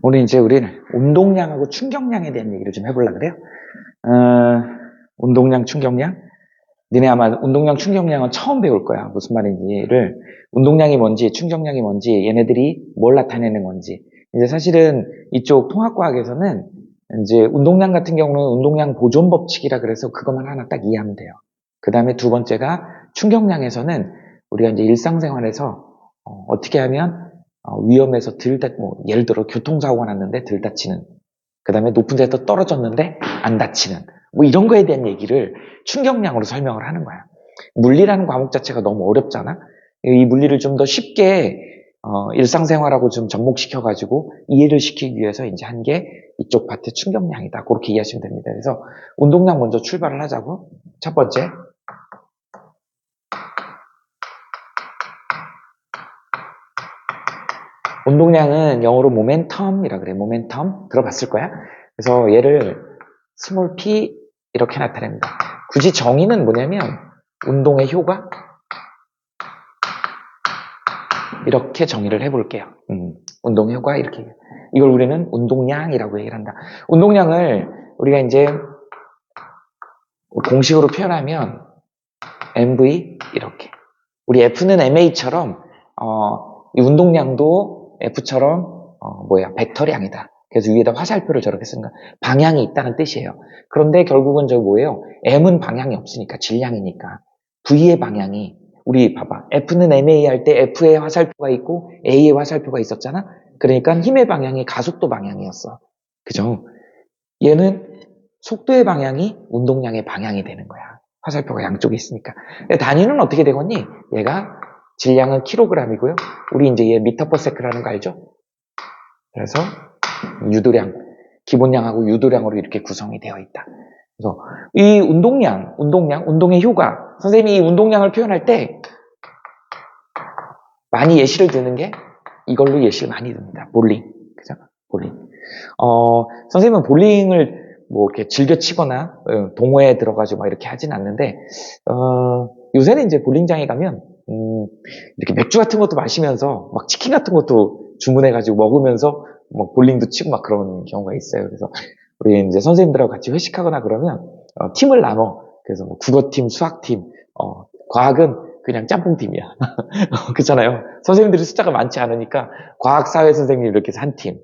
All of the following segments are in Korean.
오늘 이제 우리는 운동량하고 충격량에 대한 얘기를 좀 해보려고 그래요. 운동량, 충격량? 니네 아마 운동량, 충격량은 처음 배울 거야. 무슨 말인지를. 운동량이 뭔지, 충격량이 뭔지, 얘네들이 뭘 나타내는 건지. 이제 사실은 이쪽 통합과학에서는 이제 운동량 같은 경우는 운동량 보존 법칙이라 그래서 그것만 하나 딱 이해하면 돼요. 그 다음에 두 번째가 충격량에서는 우리가 이제 일상생활에서 어떻게 하면 위험에서 예를 들어 교통사고가 났는데 덜 다치는, 그 다음에 높은 데서 떨어졌는데 안 다치는, 뭐 이런 거에 대한 얘기를 충격량으로 설명을 하는 거야. 물리라는 과목 자체가 너무 어렵잖아. 이 물리를 좀 더 쉽게 일상생활하고 좀 접목시켜가지고 이해를 시키기 위해서 이제 한 게 이쪽 파트 충격량이다. 그렇게 이해하시면 됩니다. 그래서 운동량 먼저 출발을 하자고. 첫 번째, 운동량은 영어로 모멘텀이라 그래. 모멘텀 들어봤을 거야. 그래서 얘를 스몰 p 이렇게 나타냅니다. 굳이 정의는 뭐냐면 운동의 효과 이렇게 정의를 해볼게요. 운동의 효과 이렇게. 이걸 우리는 운동량이라고 얘기를 한다. 운동량을 우리가 이제 공식으로 표현하면 MV 이렇게. 우리 F는 MA처럼 이 운동량도 F처럼 벡터량이다. 그래서 위에다 화살표를 저렇게 쓴 거. 방향이 있다는 뜻이에요. 그런데 결국은 뭐예요? M은 방향이 없으니까 질량이니까 V의 방향이, 우리 봐봐. F는 MA 할 때 F의 화살표가 있고 A의 화살표가 있었잖아. 그러니까 힘의 방향이 가속도 방향이었어. 그죠? 얘는 속도의 방향이 운동량의 방향이 되는 거야. 화살표가 양쪽에 있으니까. 단위는 어떻게 되겠니? 얘가 질량은 킬로그램이고요. 우리 이제 얘 미터 퍼 세크라는 거 알죠? 그래서 유도량, 기본량하고 유도량으로 이렇게 구성이 되어 있다. 그래서 이 운동량, 운동의 효과. 선생님이 이 운동량을 표현할 때 많이 예시를 드는 게 이걸로 예시를 많이 듭니다. 볼링. 그죠? 볼링. 선생님은 볼링을 뭐 이렇게 즐겨 치거나 동호회에 들어가지고 막 이렇게 하진 않는데 요새는 이제 볼링장에 가면 이렇게 맥주 같은 것도 마시면서 막 치킨 같은 것도 주문해가지고 먹으면서 뭐 볼링도 치고 막 그런 경우가 있어요. 그래서 우리 이제 선생님들하고 같이 회식하거나 그러면 팀을 나눠. 그래서 뭐 국어팀, 수학팀, 과학은 그냥 짬뽕팀이야. 그렇잖아요. 선생님들이 숫자가 많지 않으니까 과학, 사회 선생님 이렇게 해서 한 팀.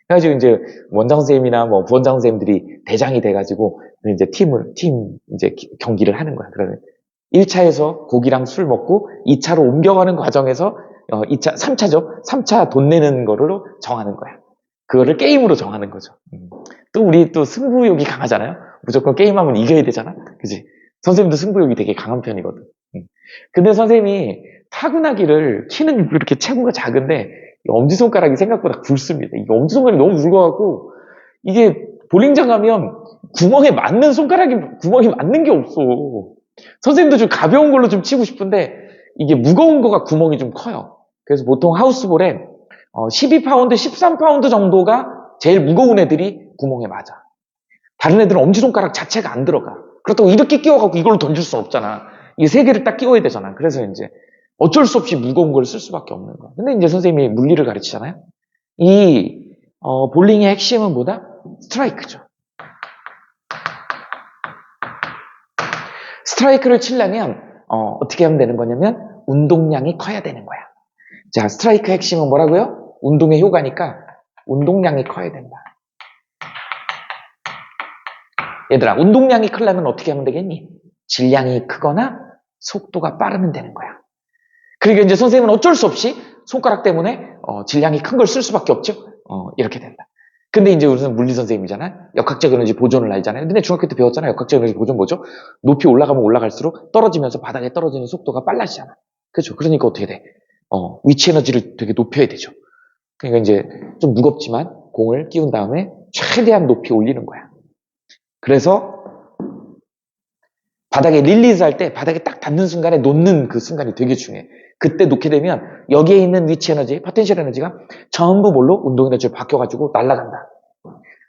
그래가지고 이제 원장 선생님이나 뭐 부원장 선생님들이 대장이 돼가지고 이제 팀 이제 경기를 하는 거야. 그러면 1차에서 고기랑 술 먹고 2차로 옮겨가는 과정에서 2차, 3차죠. 3차 돈 내는 거로 정하는 거야. 그거를 게임으로 정하는 거죠. 또 우리 또 승부욕이 강하잖아요. 무조건 게임하면 이겨야 되잖아. 그지? 선생님도 승부욕이 되게 강한 편이거든. 근데 선생님이 타고나기를 키는 이렇게 체구가 작은데 엄지손가락이 생각보다 굵습니다. 이게 엄지손가락이 너무 굵어갖고 이게 볼링장 가면 구멍에 맞는 구멍이 맞는 게 없어. 선생님도 좀 가벼운 걸로 좀 치고 싶은데 이게 무거운 거가 구멍이 좀 커요. 그래서 보통 하우스볼에 12파운드, 13파운드 정도가 제일 무거운 애들이 구멍에 맞아. 다른 애들은 엄지손가락 자체가 안 들어가. 그렇다고 이렇게 끼워갖고 이걸로 던질 수 없잖아. 이 세 개를 딱 끼워야 되잖아. 그래서 이제 어쩔 수 없이 무거운 걸 쓸 수밖에 없는 거야. 근데 이제 선생님이 물리를 가르치잖아요. 이 볼링의 핵심은 뭐다? 스트라이크죠. 스트라이크를 치려면 어떻게 하면 되는 거냐면 운동량이 커야 되는 거야. 자, 스트라이크 핵심은 뭐라고요? 운동의 효과니까 운동량이 커야 된다. 얘들아, 운동량이 크려면 어떻게 하면 되겠니? 질량이 크거나 속도가 빠르면 되는 거야. 그러니까 이제 선생님은 어쩔 수 없이 손가락 때문에 질량이 큰 걸 쓸 수밖에 없죠. 이렇게 된다. 근데 이제 우리는 물리 선생님이잖아. 역학적 에너지 보존을 알잖아요. 근데 중학교 때 배웠잖아. 역학적 에너지 보존 뭐죠? 높이 올라가면 올라갈수록 떨어지면서 바닥에 떨어지는 속도가 빨라지잖아. 그렇죠? 그러니까 어떻게 돼? 위치 에너지를 되게 높여야 되죠. 그러니까 이제 좀 무겁지만 공을 끼운 다음에 최대한 높이 올리는 거야. 그래서 바닥에 릴리즈 할 때 바닥에 딱 닿는 순간에 놓는 그 순간이 되게 중요해. 그때 놓게 되면 여기에 있는 위치 에너지, 포텐셜 에너지가 전부 뭘로? 운동 에너지로 바뀌어가지고 날아간다.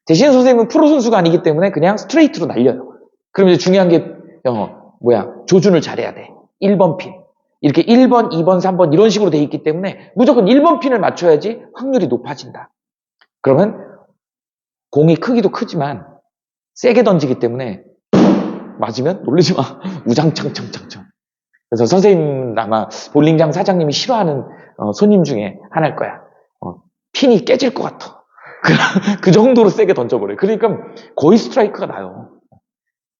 대신 선생님은 프로 선수가 아니기 때문에 그냥 스트레이트로 날려요. 그럼 이제 중요한 게 조준을 잘해야 돼. 1번 핀. 이렇게 1번, 2번, 3번 이런 식으로 돼 있기 때문에 무조건 1번 핀을 맞춰야지 확률이 높아진다. 그러면 공이 크기도 크지만 세게 던지기 때문에 맞으면 놀리지 마. 우장창창창창. 그래서 선생님 아마 볼링장 사장님이 싫어하는 손님 중에 하나일 거야. 핀이 깨질 것 같아. 그 정도로 세게 던져버려요. 그러니까 거의 스트라이크가 나요.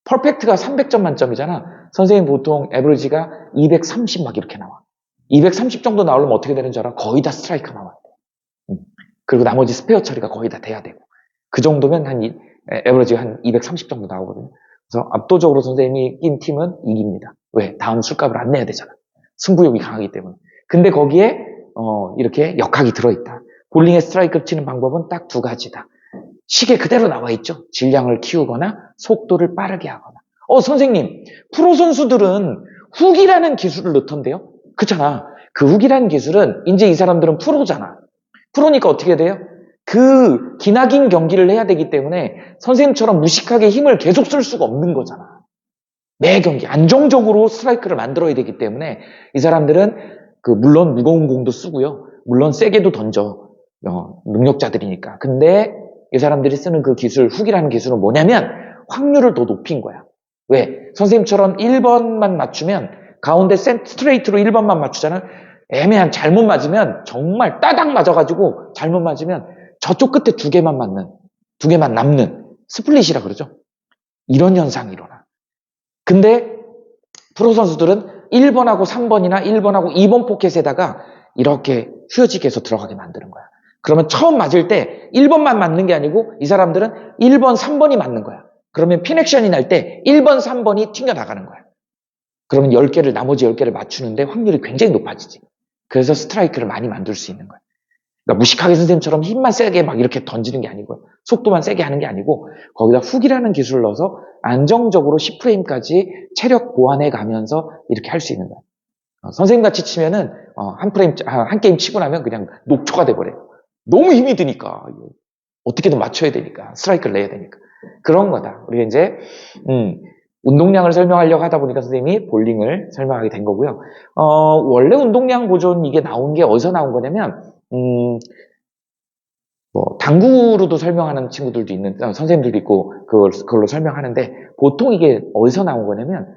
퍼펙트가 300점 만점이잖아. 선생님 보통 에버리지가 230 막 이렇게 나와. 230 정도 나오려면 어떻게 되는 줄 알아? 거의 다 스트라이크가 나와야 돼. 그리고 나머지 스페어 처리가 거의 다 돼야 되고. 그 정도면 에버리지가 한 230 정도 나오거든요. 그래서 압도적으로 선생님이 낀 팀은 이깁니다. 왜? 다음 술값을 안 내야 되잖아. 승부욕이 강하기 때문에. 근데 거기에 이렇게 역학이 들어있다. 볼링의 스트라이크를 치는 방법은 딱 두 가지다. 시계 그대로 나와 있죠. 질량을 키우거나 속도를 빠르게 하거나. 선생님, 프로 선수들은 훅이라는 기술을 넣던데요? 그렇잖아. 그 훅이라는 기술은 이제 이 사람들은 프로잖아. 프로니까 어떻게 돼요? 그 기나긴 경기를 해야 되기 때문에 선생님처럼 무식하게 힘을 계속 쓸 수가 없는 거잖아. 매 경기 안정적으로 스트라이크를 만들어야 되기 때문에 이 사람들은 물론 무거운 공도 쓰고요. 물론 세게도 던져. 능력자들이니까. 근데 이 사람들이 쓰는 그 기술, 훅이라는 기술은 뭐냐면 확률을 더 높인 거야. 왜? 선생님처럼 1번만 맞추면 가운데 스트레이트로 1번만 맞추잖아. 애매한 잘못 맞으면 정말 따닥 맞아가지고 잘못 맞으면 저쪽 끝에 두 개만 남는 스플릿이라 그러죠. 이런 현상이 일어나. 근데 프로 선수들은 1번하고 3번이나 1번하고 2번 포켓에다가 이렇게 휘어지게 해서 들어가게 만드는 거야. 그러면 처음 맞을 때 1번만 맞는 게 아니고 이 사람들은 1번, 3번이 맞는 거야. 그러면 핀 액션이 날 때 1번, 3번이 튕겨나가는 거야. 그러면 나머지 10개를 맞추는데 확률이 굉장히 높아지지. 그래서 스트라이크를 많이 만들 수 있는 거야. 그러니까 무식하게 선생님처럼 힘만 세게 막 이렇게 던지는 게 아니고 속도만 세게 하는 게 아니고 거기다 훅이라는 기술을 넣어서 안정적으로 10프레임까지 체력 보완해 가면서 이렇게 할 수 있는 거야. 선생님 같이 치면은 한 게임 치고 나면 그냥 녹초가 돼버려요. 너무 힘이 드니까 어떻게든 맞춰야 되니까 스트라이크를 내야 되니까 그런 거다. 우리가 이제 운동량을 설명하려고 하다 보니까 선생님이 볼링을 설명하게 된 거고요. 원래 운동량 보존 이게 나온 게 어디서 나온 거냐면 당구로도 설명하는 친구들도 있는 선생님들도 있고 그걸로 설명하는데 보통 이게 어디서 나온 거냐면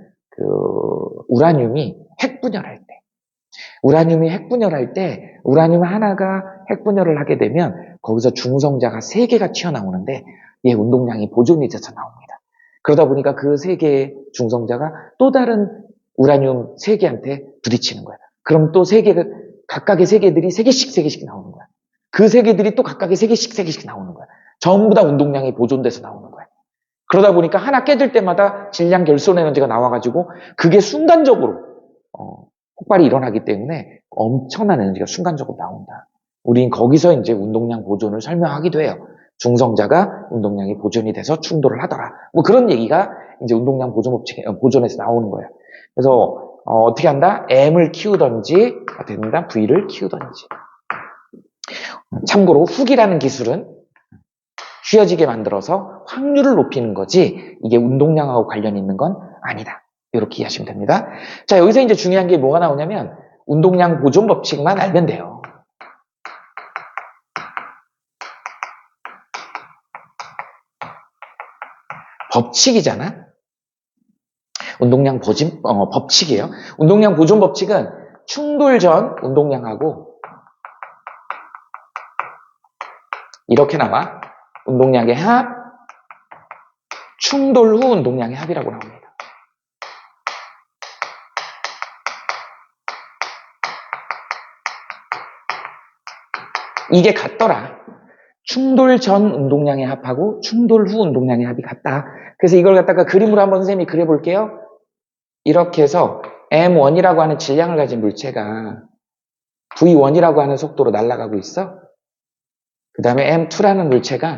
우라늄이 핵분열할 때 우라늄 하나가 핵분열을 하게 되면 거기서 중성자가 3개가 튀어나오는데 얘 운동량이 보존이 돼서 나옵니다. 그러다 보니까 그 3개의 중성자가 또 다른 우라늄 3개한테 부딪히는 거야. 그럼 또 각각의 3개들이 3개씩 나오는 거야. 그 3개들이 또 각각의 3개씩 나오는 거야. 전부 다 운동량이 보존돼서 나오는 거야. 그러다 보니까 하나 깨질 때마다 질량 결손 에너지가 나와가지고 그게 순간적으로 폭발이 일어나기 때문에 엄청난 에너지가 순간적으로 나온다. 우린 거기서 이제 운동량 보존을 설명하기도 해요. 중성자가 운동량이 보존이 돼서 충돌을 하더라. 뭐 그런 얘기가 이제 운동량 보존에서 나오는 거예요. 그래서 어떻게 한다? M을 키우던지 된다 V를 키우던지. 참고로 훅이라는 기술은 휘어지게 만들어서 확률을 높이는 거지 이게 운동량하고 관련이 있는 건 아니다. 이렇게 이해하시면 됩니다. 자, 여기서 이제 중요한 게 뭐가 나오냐면 운동량 보존 법칙만 알면 돼요. 법칙이잖아. 운동량 보존 법칙이에요. 운동량 보존 법칙은 충돌 전 운동량하고 이렇게 나와. 운동량의 합, 충돌 후 운동량의 합이라고 나옵니다. 이게 같더라. 충돌 전 운동량의 합하고 충돌 후 운동량의 합이 같다. 그래서 이걸 갖다가 그림으로 한번 선생님이 그려볼게요. 이렇게 해서 M1이라고 하는 질량을 가진 물체가 V1이라고 하는 속도로 날아가고 있어. 그 다음에 M2라는 물체가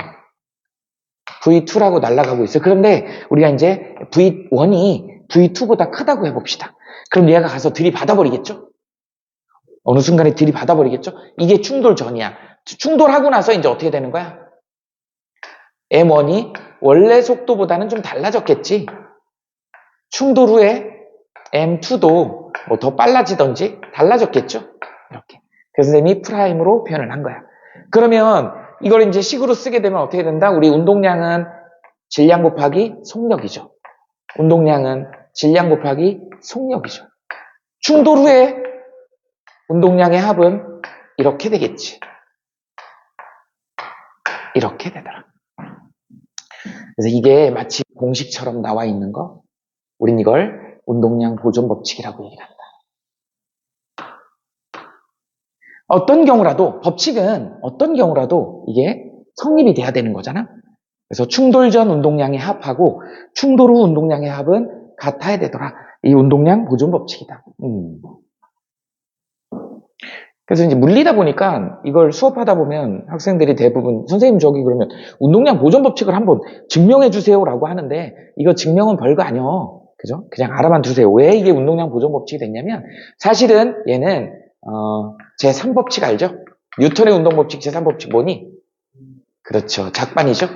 V2라고 날아가고 있어. 그런데 우리가 이제 V1이 V2보다 크다고 해봅시다. 그럼 얘가 가서 들이받아버리겠죠? 어느 순간에 들이받아버리겠죠? 이게 충돌 전이야. 충돌하고 나서 이제 어떻게 되는 거야? M1이 원래 속도보다는 좀 달라졌겠지. 충돌 후에 M2도 뭐 더 빨라지던지 달라졌겠죠. 이렇게. 그래서 선생님이 프라임으로 표현을 한 거야. 그러면 이걸 이제 식으로 쓰게 되면 어떻게 된다? 우리 운동량은 질량 곱하기 속력이죠. 운동량은 질량 곱하기 속력이죠. 충돌 후에 운동량의 합은 이렇게 되겠지. 이렇게 되더라. 그래서 이게 마치 공식처럼 나와 있는 거, 우린 이걸 운동량 보존 법칙이라고 얘기한다. 어떤 경우라도, 법칙은 어떤 경우라도 이게 성립이 돼야 되는 거잖아. 그래서 충돌 전 운동량의 합하고 충돌 후 운동량의 합은 같아야 되더라. 이 운동량 보존 법칙이다. 그래서 이제 물리다 보니까 이걸 수업하다 보면 학생들이 대부분 선생님 저기 그러면 운동량 보존 법칙을 한번 증명해 주세요라고 하는데 이거 증명은 별거 아니요. 그죠? 그냥 알아만 두세요. 왜 이게 운동량 보존 법칙이 됐냐면 사실은 얘는 제3법칙 알죠? 뉴턴의 운동 법칙 제3법칙 뭐니? 그렇죠. 작반이죠.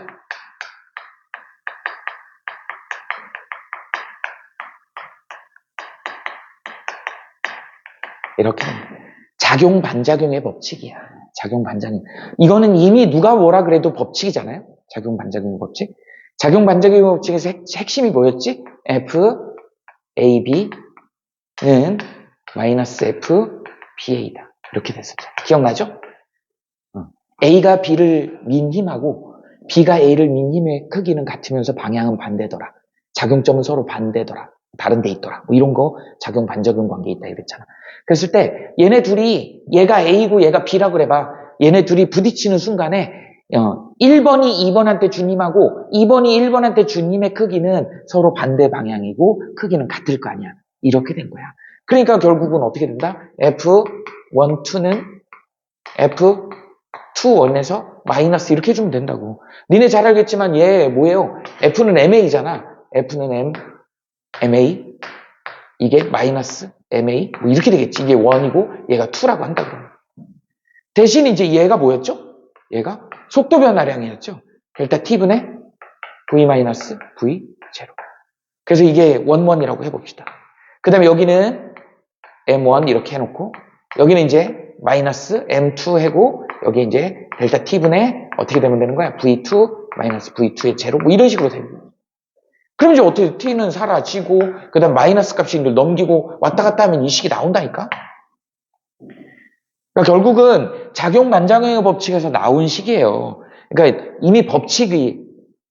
이렇게 작용 반작용의 법칙이야. 작용 반작용. 이거는 이미 누가 뭐라 그래도 법칙이잖아요. 작용 반작용의 법칙. 작용 반작용의 법칙에서 핵심이 뭐였지? F, A, B는 마이너스 F, BA다. 이렇게 됐었죠. 기억나죠? A가 B를 민 힘하고 B가 A를 민 힘의 크기는 같으면서 방향은 반대더라. 작용점은 서로 반대더라. 다른 데 있더라. 뭐 이런 거 작용 반작용 관계 있다 이랬잖아. 그랬을 때 얘네 둘이 얘가 A고 얘가 B라고 그래봐. 얘네 둘이 부딪히는 순간에 1번이 2번한테 준 힘하고 2번이 1번한테 준 힘의 크기는 서로 반대 방향이고 크기는 같을 거 아니야. 이렇게 된 거야. 그러니까 결국은 어떻게 된다? F1, 2는 F2, 1에서 마이너스 이렇게 해주면 된다고. 니네 잘 알겠지만 얘 뭐예요? F는 MA잖아. F는 MA. 이게 마이너스 MA. 뭐 이렇게 되겠지. 이게 1이고 얘가 2라고 한다 그러면. 대신 이제 얘가 뭐였죠? 얘가 속도 변화량이었죠. 델타 T분의 V 마이너스 V 제로. 그래서 이게 1, 1이라고 해봅시다. 그 다음에 여기는 M1 이렇게 해놓고 여기는 이제 마이너스 M2 해고 여기 이제 델타 T분의 어떻게 되면 되는 거야? V2 마이너스 V2의 제로 뭐 이런 식으로 되는 거야. 그럼 이제 어떻게 T는 사라지고 그 다음 마이너스 값이 이제 넘기고 왔다 갔다 하면 이 식이 나온다니까? 그러니까 결국은 작용 반작용의 법칙에서 나온 식이에요. 그러니까 이미 법칙이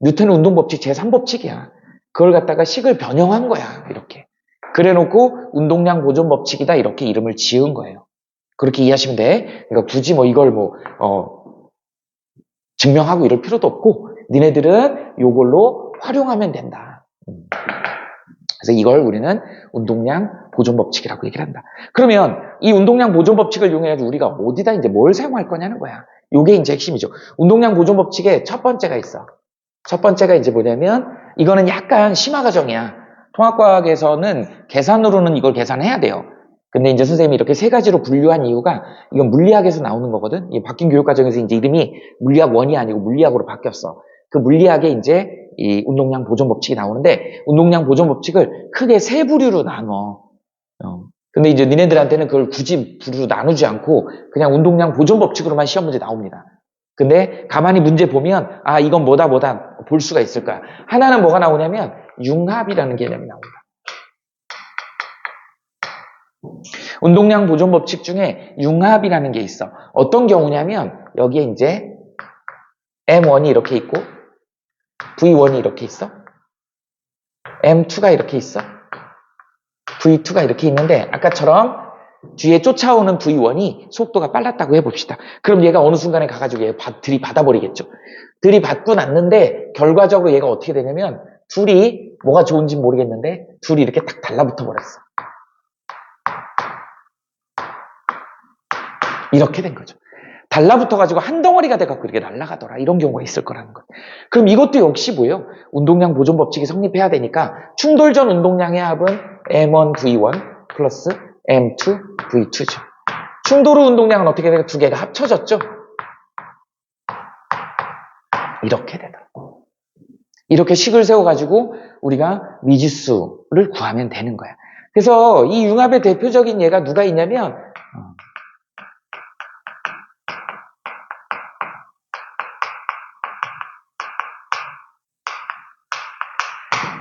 뉴턴의 운동 법칙 제3법칙이야. 그걸 갖다가 식을 변형한 거야. 이렇게. 그래놓고 운동량 보존 법칙이다 이렇게 이름을 지은 거예요. 그렇게 이해하시면 돼. 그러니까 굳이 뭐 이걸 증명하고 이럴 필요도 없고 니네들은 이걸로 활용하면 된다. 그래서 이걸 우리는 운동량 보존 법칙이라고 얘기를 한다. 그러면 이 운동량 보존 법칙을 이용해가지고 우리가 어디다 이제 뭘 사용할 거냐는 거야. 이게 이제 핵심이죠. 운동량 보존 법칙에 첫 번째가 있어. 첫 번째가 이제 뭐냐면 이거는 약간 심화 과정이야. 통합과학에서는 계산으로는 이걸 계산해야 돼요. 근데 이제 선생님이 이렇게 세 가지로 분류한 이유가 이건 물리학에서 나오는 거거든. 이 바뀐 교육 과정에서 이제 이름이 물리학 1이 아니고 물리학으로 바뀌었어. 그 물리학에 이제 이 운동량 보존 법칙이 나오는데 운동량 보존 법칙을 크게 세 부류로 나눠. 근데 이제 니네들한테는 그걸 굳이 부류로 나누지 않고 그냥 운동량 보존 법칙으로만 시험 문제 나옵니다. 근데 가만히 문제 보면 아 이건 뭐다 볼 수가 있을 거야. 하나는 뭐가 나오냐면 융합이라는 개념이 나옵니다. 운동량 보존 법칙 중에 융합이라는 게 있어. 어떤 경우냐면 여기에 이제 M1이 이렇게 있고 V1이 이렇게 있어. M2가 이렇게 있어. V2가 이렇게 있는데 아까처럼 뒤에 쫓아오는 V1이 속도가 빨랐다고 해봅시다. 그럼 얘가 어느 순간에 가가지고 얘 들이받아버리겠죠. 들이받고 났는데 결과적으로 얘가 어떻게 되냐면 둘이 뭐가 좋은지 모르겠는데 둘이 이렇게 딱 달라붙어 버렸어. 이렇게 된 거죠. 달라붙어가지고 한 덩어리가 돼갖고 이렇게 날아가더라. 이런 경우가 있을 거라는 거예요. 그럼 이것도 역시 뭐예요? 운동량 보존 법칙이 성립해야 되니까 충돌 전 운동량의 합은 M1 V1 플러스 M2 V2죠. 충돌 후 운동량은 어떻게 돼요? 두 개가 합쳐졌죠? 이렇게 되더라. 이렇게 식을 세워가지고 우리가 미지수를 구하면 되는 거야. 그래서 이 융합의 대표적인 예가 누가 있냐면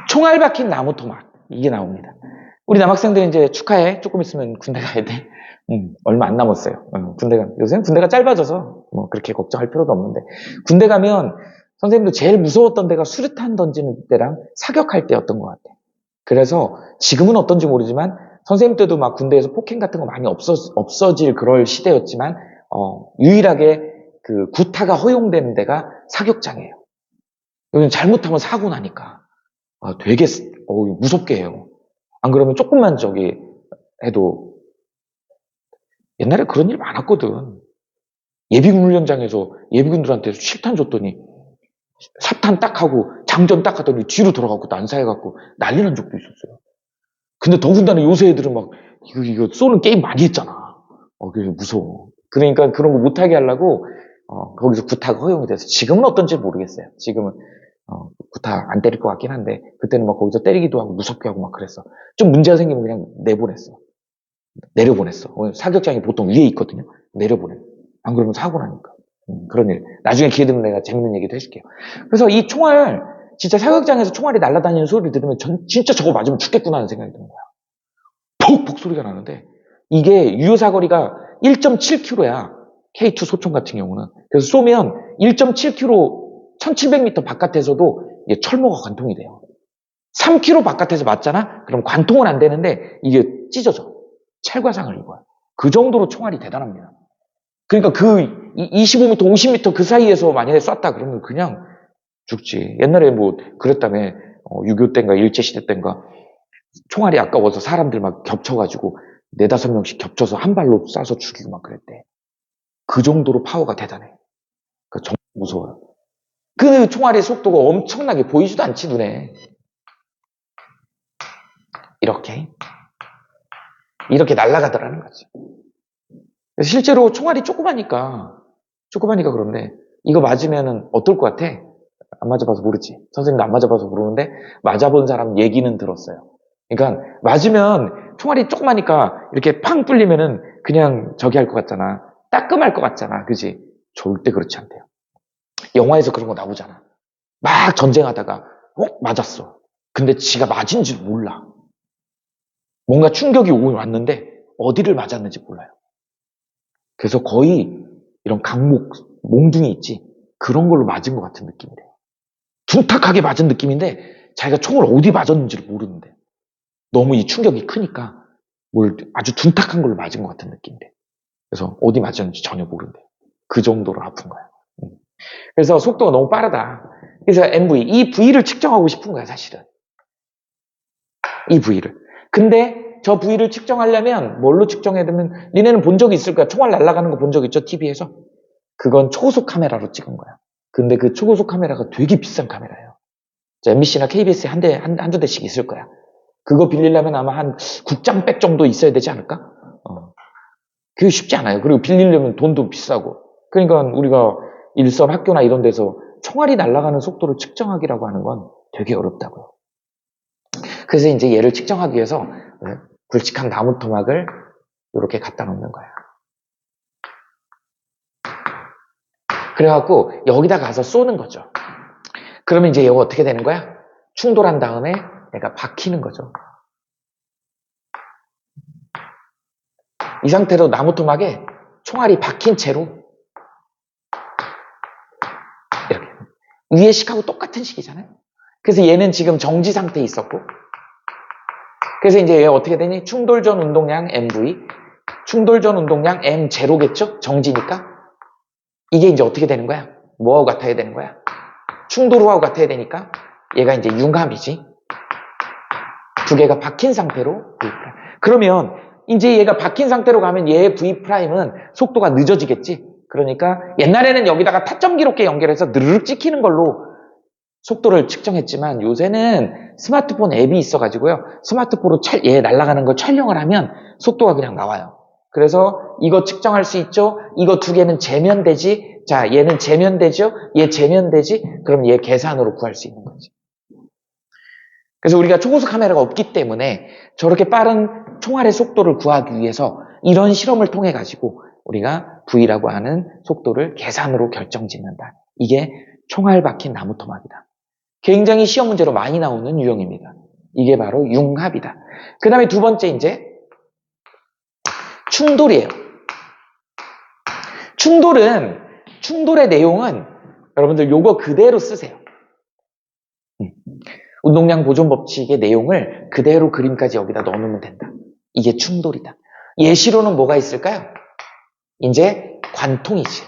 총알 박힌 나무 토막. 이게 나옵니다. 우리 남학생들 이제 축하해. 조금 있으면 군대 가야 돼. 얼마 안 남았어요. 요새는 군대가 짧아져서 뭐 그렇게 걱정할 필요도 없는데. 군대 가면 선생님도 제일 무서웠던 데가 수류탄 던지는 때랑 사격할 때였던 것 같아. 그래서 지금은 어떤지 모르지만 선생님 때도 막 군대에서 폭행 같은 거 많이 없어질 그럴 시대였지만, 유일하게 그 구타가 허용되는 데가 사격장이에요. 여기는 잘못하면 사고 나니까. 되게, 무섭게 해요. 안 그러면 조금만 해도, 옛날에 그런 일 많았거든. 예비군 훈련장에서 예비군들한테 실탄 줬더니, 사탄 딱 하고, 장전 딱 하더니 뒤로 돌아가고 난사해갖고 난리 난 적도 있었어요. 근데 더군다나 요새 애들은 막, 이거 쏘는 게임 많이 했잖아. 그래서 무서워. 그러니까 그런 거 못하게 하려고, 거기서 구타가 허용이 돼서, 지금은 어떤지 모르겠어요. 지금은, 구타 안 때릴 것 같긴 한데, 그때는 막 거기서 때리기도 하고 무섭게 하고 막 그랬어. 좀 문제가 생기면 그냥 내려보냈어. 사격장이 보통 위에 있거든요. 내려보내. 안 그러면 사고 나니까. 그런 일. 나중에 기회 되면 내가 재밌는 얘기도 해줄게요. 그래서 이 총알, 진짜 사격장에서 총알이 날아다니는 소리를 들으면 진짜 저거 맞으면 죽겠구나 하는 생각이 드는 거야. 푹푹 소리가 나는데, 이게 유효사거리가 1.7km야. K2 소총 같은 경우는. 그래서 쏘면 1.7km, 1700m 바깥에서도 이게 철모가 관통이 돼요. 3km 바깥에서 맞잖아? 그럼 관통은 안 되는데 이게 찢어져. 찰과상을 입어요. 그 정도로 총알이 대단합니다. 그러니까 그 25m, 50m 그 사이에서 만약에 쐈다 그러면 그냥 죽지. 옛날에 뭐 그랬다며, 6.25 때인가 일제시대 때인가 총알이 아까워서 사람들 막 겹쳐가지고 4-5명씩 겹쳐서 한 발로 쏴서 죽이고 막 그랬대. 그 정도로 파워가 대단해. 그러니까 정말 무서워요. 그 총알의 속도가 엄청나게 보이지도 않지, 눈에. 이렇게 날아가더라는 거지. 그래서 실제로 총알이 조그마니까 그런데, 이거 맞으면은 어떨 것 같아? 안 맞아봐서 모르지. 선생님도 안 맞아봐서 모르는데, 맞아본 사람 얘기는 들었어요. 그러니까, 맞으면 총알이 조그마니까 이렇게 팡 뚫리면은 그냥 할 것 같잖아. 따끔할 것 같잖아. 그지? 절대 그렇지 않대요. 영화에서 그런 거 나오잖아. 막 전쟁하다가, 맞았어. 근데 지가 맞은지도 몰라. 뭔가 충격이 왔는데, 어디를 맞았는지 몰라요. 그래서 거의 이런 강목, 몽둥이 있지? 그런 걸로 맞은 것 같은 느낌이 돼요. 둔탁하게 맞은 느낌인데, 자기가 총을 어디 맞았는지를 모르는데, 너무 이 충격이 크니까, 아주 둔탁한 걸로 맞은 것 같은 느낌인데. 그래서 어디 맞았는지 전혀 모른대요. 그 정도로 아픈 거야. 그래서 속도가 너무 빠르다. 그래서 MV, 이 V를 측정하고 싶은 거야, 사실은. 이 V를. 근데 저 V를 측정하려면 뭘로 측정해야 되면, 니네는 본 적이 있을 거야. 총알 날아가는 거 본 적 있죠? TV에서? 그건 초고속 카메라로 찍은 거야. 근데 그 초고속 카메라가 되게 비싼 카메라예요. MBC나 KBS에 한두 대씩 있을 거야. 그거 빌리려면 아마 한 국장백 정도 있어야 되지 않을까? 그게 쉽지 않아요. 그리고 빌리려면 돈도 비싸고. 그러니까 우리가 일선 학교나 이런 데서 총알이 날아가는 속도를 측정하기라고 하는 건 되게 어렵다고요. 그래서 이제 얘를 측정하기 위해서 굵직한 나무 토막을 이렇게 갖다 놓는 거야. 그래갖고 여기다 가서 쏘는 거죠. 그러면 이제 얘가 어떻게 되는 거야? 충돌한 다음에 얘가 박히는 거죠. 이 상태로 나무 토막에 총알이 박힌 채로 이렇게 위의 식하고 똑같은 식이잖아요. 그래서 얘는 지금 정지 상태에 있었고, 그래서 이제 얘가 어떻게 되니? 충돌 전 운동량 MV, 충돌 전 운동량 M0겠죠? 정지니까. 이게 이제 어떻게 되는 거야? 뭐하고 같아야 되는 거야? 충돌 후하고 같아야 되니까 얘가 이제 융합이지. 두 개가 박힌 상태로 V'. 그러면 이제 얘가 박힌 상태로 가면 얘의 V'은 속도가 늦어지겠지. 그러니까 옛날에는 여기다가 타점 기록계 연결해서 느르륵 찍히는 걸로 속도를 측정했지만, 요새는 스마트폰 앱이 있어가지고요. 스마트폰으로 얘 날아가는 걸 촬영을 하면 속도가 그냥 나와요. 그래서 이거 측정할 수 있죠? 이거 두 개는 재면되지? 자, 얘는 재면되죠? 얘 재면되지? 그럼 얘 계산으로 구할 수 있는 거지. 그래서 우리가 초고속 카메라가 없기 때문에 저렇게 빠른 총알의 속도를 구하기 위해서 이런 실험을 통해 가지고 우리가 V라고 하는 속도를 계산으로 결정짓는다. 이게 총알 박힌 나무 토막이다. 굉장히 시험 문제로 많이 나오는 유형입니다. 이게 바로 융합이다. 그 다음에 두 번째 이제 충돌이에요. 충돌의 내용은 여러분들 요거 그대로 쓰세요. 운동량 보존 법칙의 내용을 그대로 그림까지 여기다 넣어놓으면 된다. 이게 충돌이다. 예시로는 뭐가 있을까요? 이제 관통이지.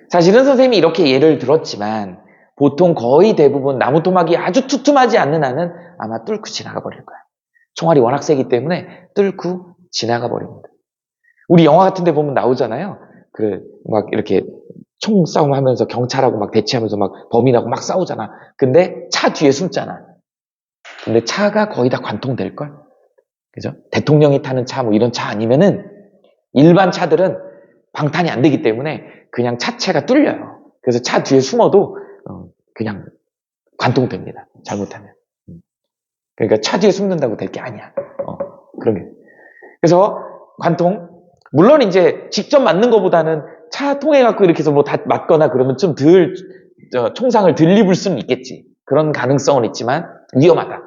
사실은 선생님이 이렇게 예를 들었지만 보통 거의 대부분 나무토막이 아주 투툼하지 않는 한은 아마 뚫고 지나가 버릴 거야. 총알이 워낙 세기 때문에 뚫고 지나가 버립니다. 우리 영화 같은 데 보면 나오잖아요. 막 이렇게 총싸움 하면서 경찰하고 막 대치하면서 막 범인하고 막 싸우잖아. 근데 차 뒤에 숨잖아. 근데 차가 거의 다 관통될걸? 그죠? 대통령이 타는 차 뭐 이런 차 아니면은 일반 차들은 방탄이 안 되기 때문에 그냥 차체가 뚫려요. 그래서 차 뒤에 숨어도 그냥 관통됩니다. 잘못하면. 그러니까 차 뒤에 숨는다고 될 게 아니야. 그런 게. 그래서 관통. 물론 이제 직접 맞는 것보다는 차 통해 갖고 이렇게 해서 뭐 다 맞거나 그러면 좀 총상을 덜 입을 수는 있겠지. 그런 가능성은 있지만 위험하다.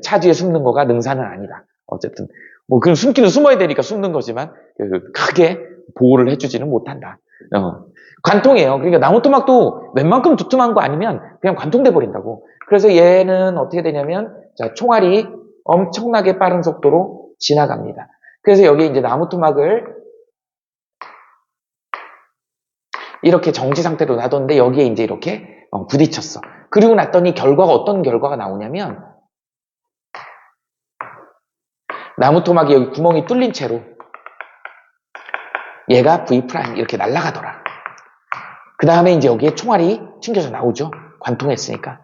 차 뒤에 숨는 거가 능사는 아니다. 어쨌든 뭐 그럼 숨기는 숨어야 되니까 숨는 거지만 크게 보호를 해주지는 못한다. 관통이에요. 그러니까 나무토막도 웬만큼 두툼한 거 아니면 그냥 관통돼 버린다고. 그래서 얘는 어떻게 되냐면 자, 총알이 엄청나게 빠른 속도로 지나갑니다. 그래서 여기 이제 나무토막을 이렇게 정지 상태로 놔뒀는데 여기에 이제 이렇게 부딪혔어. 그리고 났더니 어떤 결과가 나오냐면 나무토막이 여기 구멍이 뚫린 채로 얘가 V' 이렇게 날아가더라. 그 다음에 이제 여기에 총알이 튕겨져 나오죠. 관통했으니까.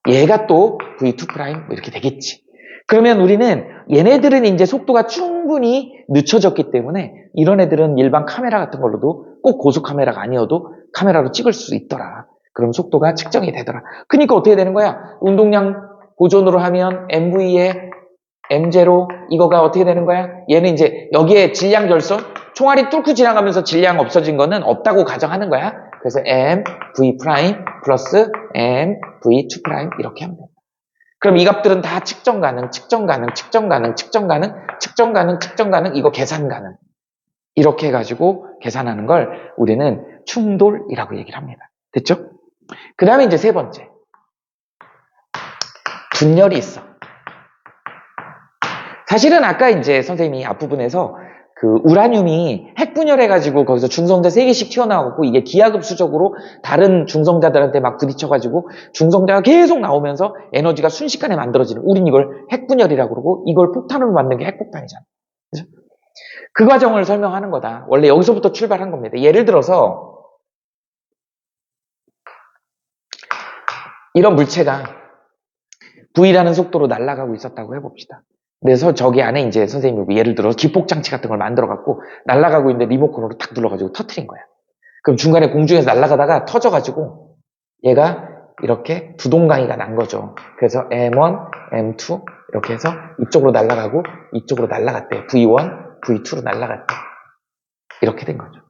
얘가 또 V2' 이렇게 되겠지. 그러면 우리는 얘네들은 이제 속도가 충분히 늦춰졌기 때문에 이런 애들은 일반 카메라 같은 걸로도 꼭 고속 카메라가 아니어도 카메라로 찍을 수 있더라. 그럼 속도가 측정이 되더라. 그러니까 어떻게 되는 거야? 운동량 보존으로 하면 MV에 M0 이거가 어떻게 되는 거야? 얘는 이제 여기에 질량 결손 총알이 뚫고 지나가면서 질량 없어진 거는 없다고 가정하는 거야. 그래서 M, V' 플러스 M, V2' 이렇게 하면 돼. 그럼 이 값들은 다 측정 가능, 이거 계산 가능. 이렇게 해가지고 계산하는 걸 우리는 충돌이라고 얘기를 합니다. 됐죠? 그 다음에 이제 세 번째. 분열이 있어. 사실은 아까 이제 선생님이 앞부분에서 그 우라늄이 핵분열해가지고 거기서 중성자 3개씩 튀어나오고 이게 기하급수적으로 다른 중성자들한테 막 부딪혀가지고 중성자가 계속 나오면서 에너지가 순식간에 만들어지는 우린 이걸 핵분열이라고 그러고 이걸 폭탄으로 만든 게 핵폭탄이잖아. 그죠? 그 과정을 설명하는 거다. 원래 여기서부터 출발한 겁니다. 예를 들어서 이런 물체가 V라는 속도로 날아가고 있었다고 해봅시다. 그래서 저기 안에 이제 선생님이 예를 들어 기폭장치 같은 걸 만들어갖고 날아가고 있는데 리모컨으로 탁 눌러가지고 터트린 거야. 그럼 중간에 공중에서 날아가다가 터져가지고 얘가 이렇게 두 동강이가 난 거죠. 그래서 M1, M2 이렇게 해서 이쪽으로 날아가고 이쪽으로 날아갔대. V1, V2로 날아갔대. 이렇게 된 거죠.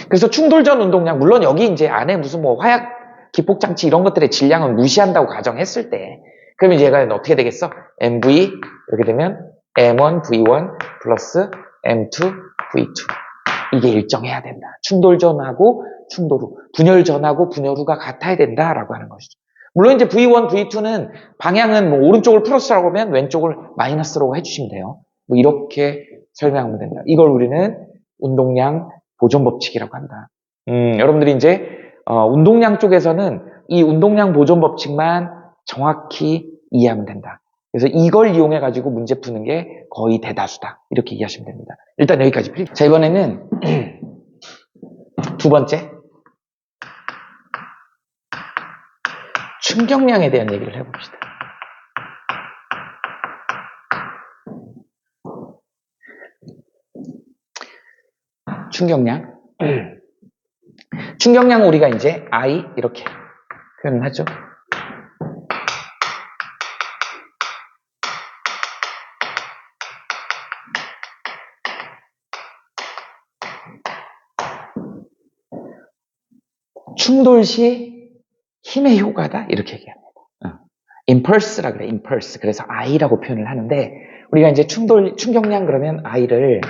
그래서 충돌 전 운동량 물론 여기 이제 안에 무슨 뭐 화약 기폭장치 이런 것들의 질량은 무시한다고 가정했을 때 그러면 얘가 어떻게 되겠어? MV 이렇게 되면 M1 V1 플러스 M2 V2 이게 일정해야 된다. 충돌 전하고 충돌 후 분열 전하고 분열 후가 같아야 된다라고 하는 것이죠. 물론 이제 V1 V2는 방향은 뭐 오른쪽을 플러스라고 하면 왼쪽을 마이너스라고 해주시면 돼요. 뭐 이렇게 설명하면 된다. 이걸 우리는 운동량 보존 법칙이라고 한다. 여러분들이 이제 운동량 쪽에서는 이 운동량 보존 법칙만 정확히 이해하면 된다. 그래서 이걸 이용해가지고 문제 푸는 게 거의 대다수다. 이렇게 이해하시면 됩니다. 일단 여기까지. 자, 이번에는 두 번째. 충격량에 대한 얘기를 해봅시다. 충격량. 충격량은 우리가 이제 I 이렇게 표현을 하죠. 충돌 시 힘의 효과다 이렇게 얘기합니다. impulse라 그래, impulse. 그래서 I라고 표현을 하는데 우리가 이제 충격량 그러면 I를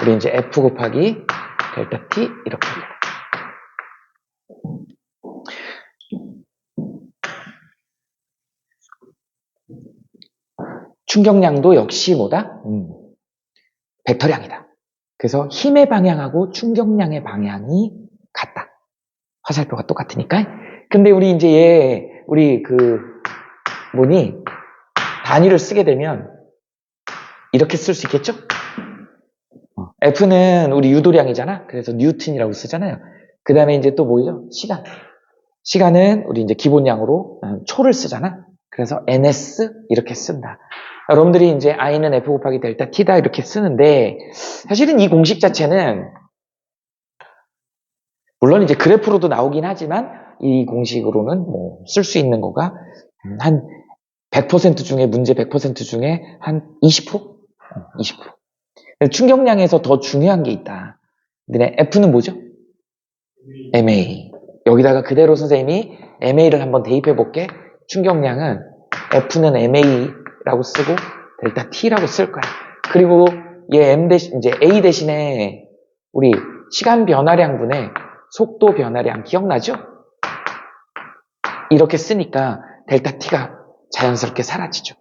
우리 이제 F 곱하기 델타 T 이렇게 합니다. 충격량도 역시 뭐다? 벡터량이다. 그래서 힘의 방향하고 충격량의 방향이 같다. 화살표가 똑같으니까. 근데 우리 이제 우리 단위를 쓰게 되면 이렇게 쓸 수 있겠죠? F는 우리 유도량이잖아. 그래서 뉴턴이라고 쓰잖아요. 그 다음에 이제 또 뭐죠? 시간. 시간은 우리 이제 기본량으로 초를 쓰잖아. 그래서 NS 이렇게 쓴다. 여러분들이 이제 I는 F 곱하기 델타 T다 이렇게 쓰는데 사실은 이 공식 자체는 물론 이제 그래프로도 나오긴 하지만 이 공식으로는 뭐 쓸 수 있는 거가 한 100% 중에 문제 100% 중에 한 20%? 20%. 충격량에서 더 중요한 게 있다. 근데 F는 뭐죠? MA. 여기다가 그대로 선생님이 MA를 한번 대입해 볼게. 충격량은 F는 MA라고 쓰고 델타 T라고 쓸 거야. 그리고 얘 M 대신 이제 A 대신에 우리 시간 변화량분의 속도 변화량 기억나죠? 이렇게 쓰니까 델타 T가 자연스럽게 사라지죠.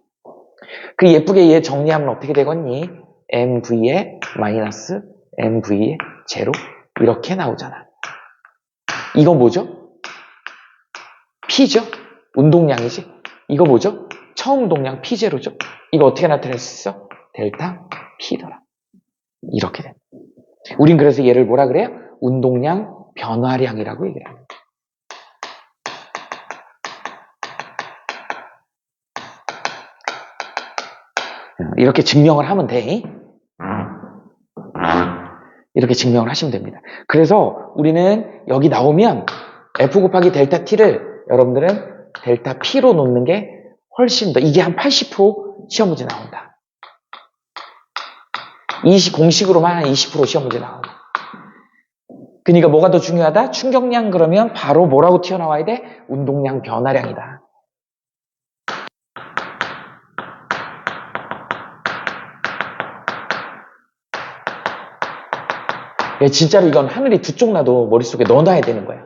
그 예쁘게 얘 정리하면 어떻게 되겠니? MV에 마이너스 MV에 제로 이렇게 나오잖아. 이거 뭐죠? P죠? 운동량이지? 이거 뭐죠? 처음 운동량 P0죠? 이거 어떻게 나타낼 수 있어? 델타 P더라. 이렇게 돼. 우린 그래서 얘를 뭐라 그래요? 운동량 변화량이라고 얘기를 해요. 이렇게 증명을 하면 돼. 이렇게 증명을 하시면 됩니다. 그래서 우리는 여기 나오면 F 곱하기 델타 T를 여러분들은 델타 P로 놓는 게 훨씬 더, 이게 한 80% 시험 문제 나온다. 공식으로만 한 20% 시험 문제 나온다. 그러니까 뭐가 더 중요하다? 충격량 그러면 바로 뭐라고 튀어나와야 돼? 운동량 변화량이다. 진짜로 이건 하늘이 두 쪽 나도 머릿속에 넣어놔야 되는 거야.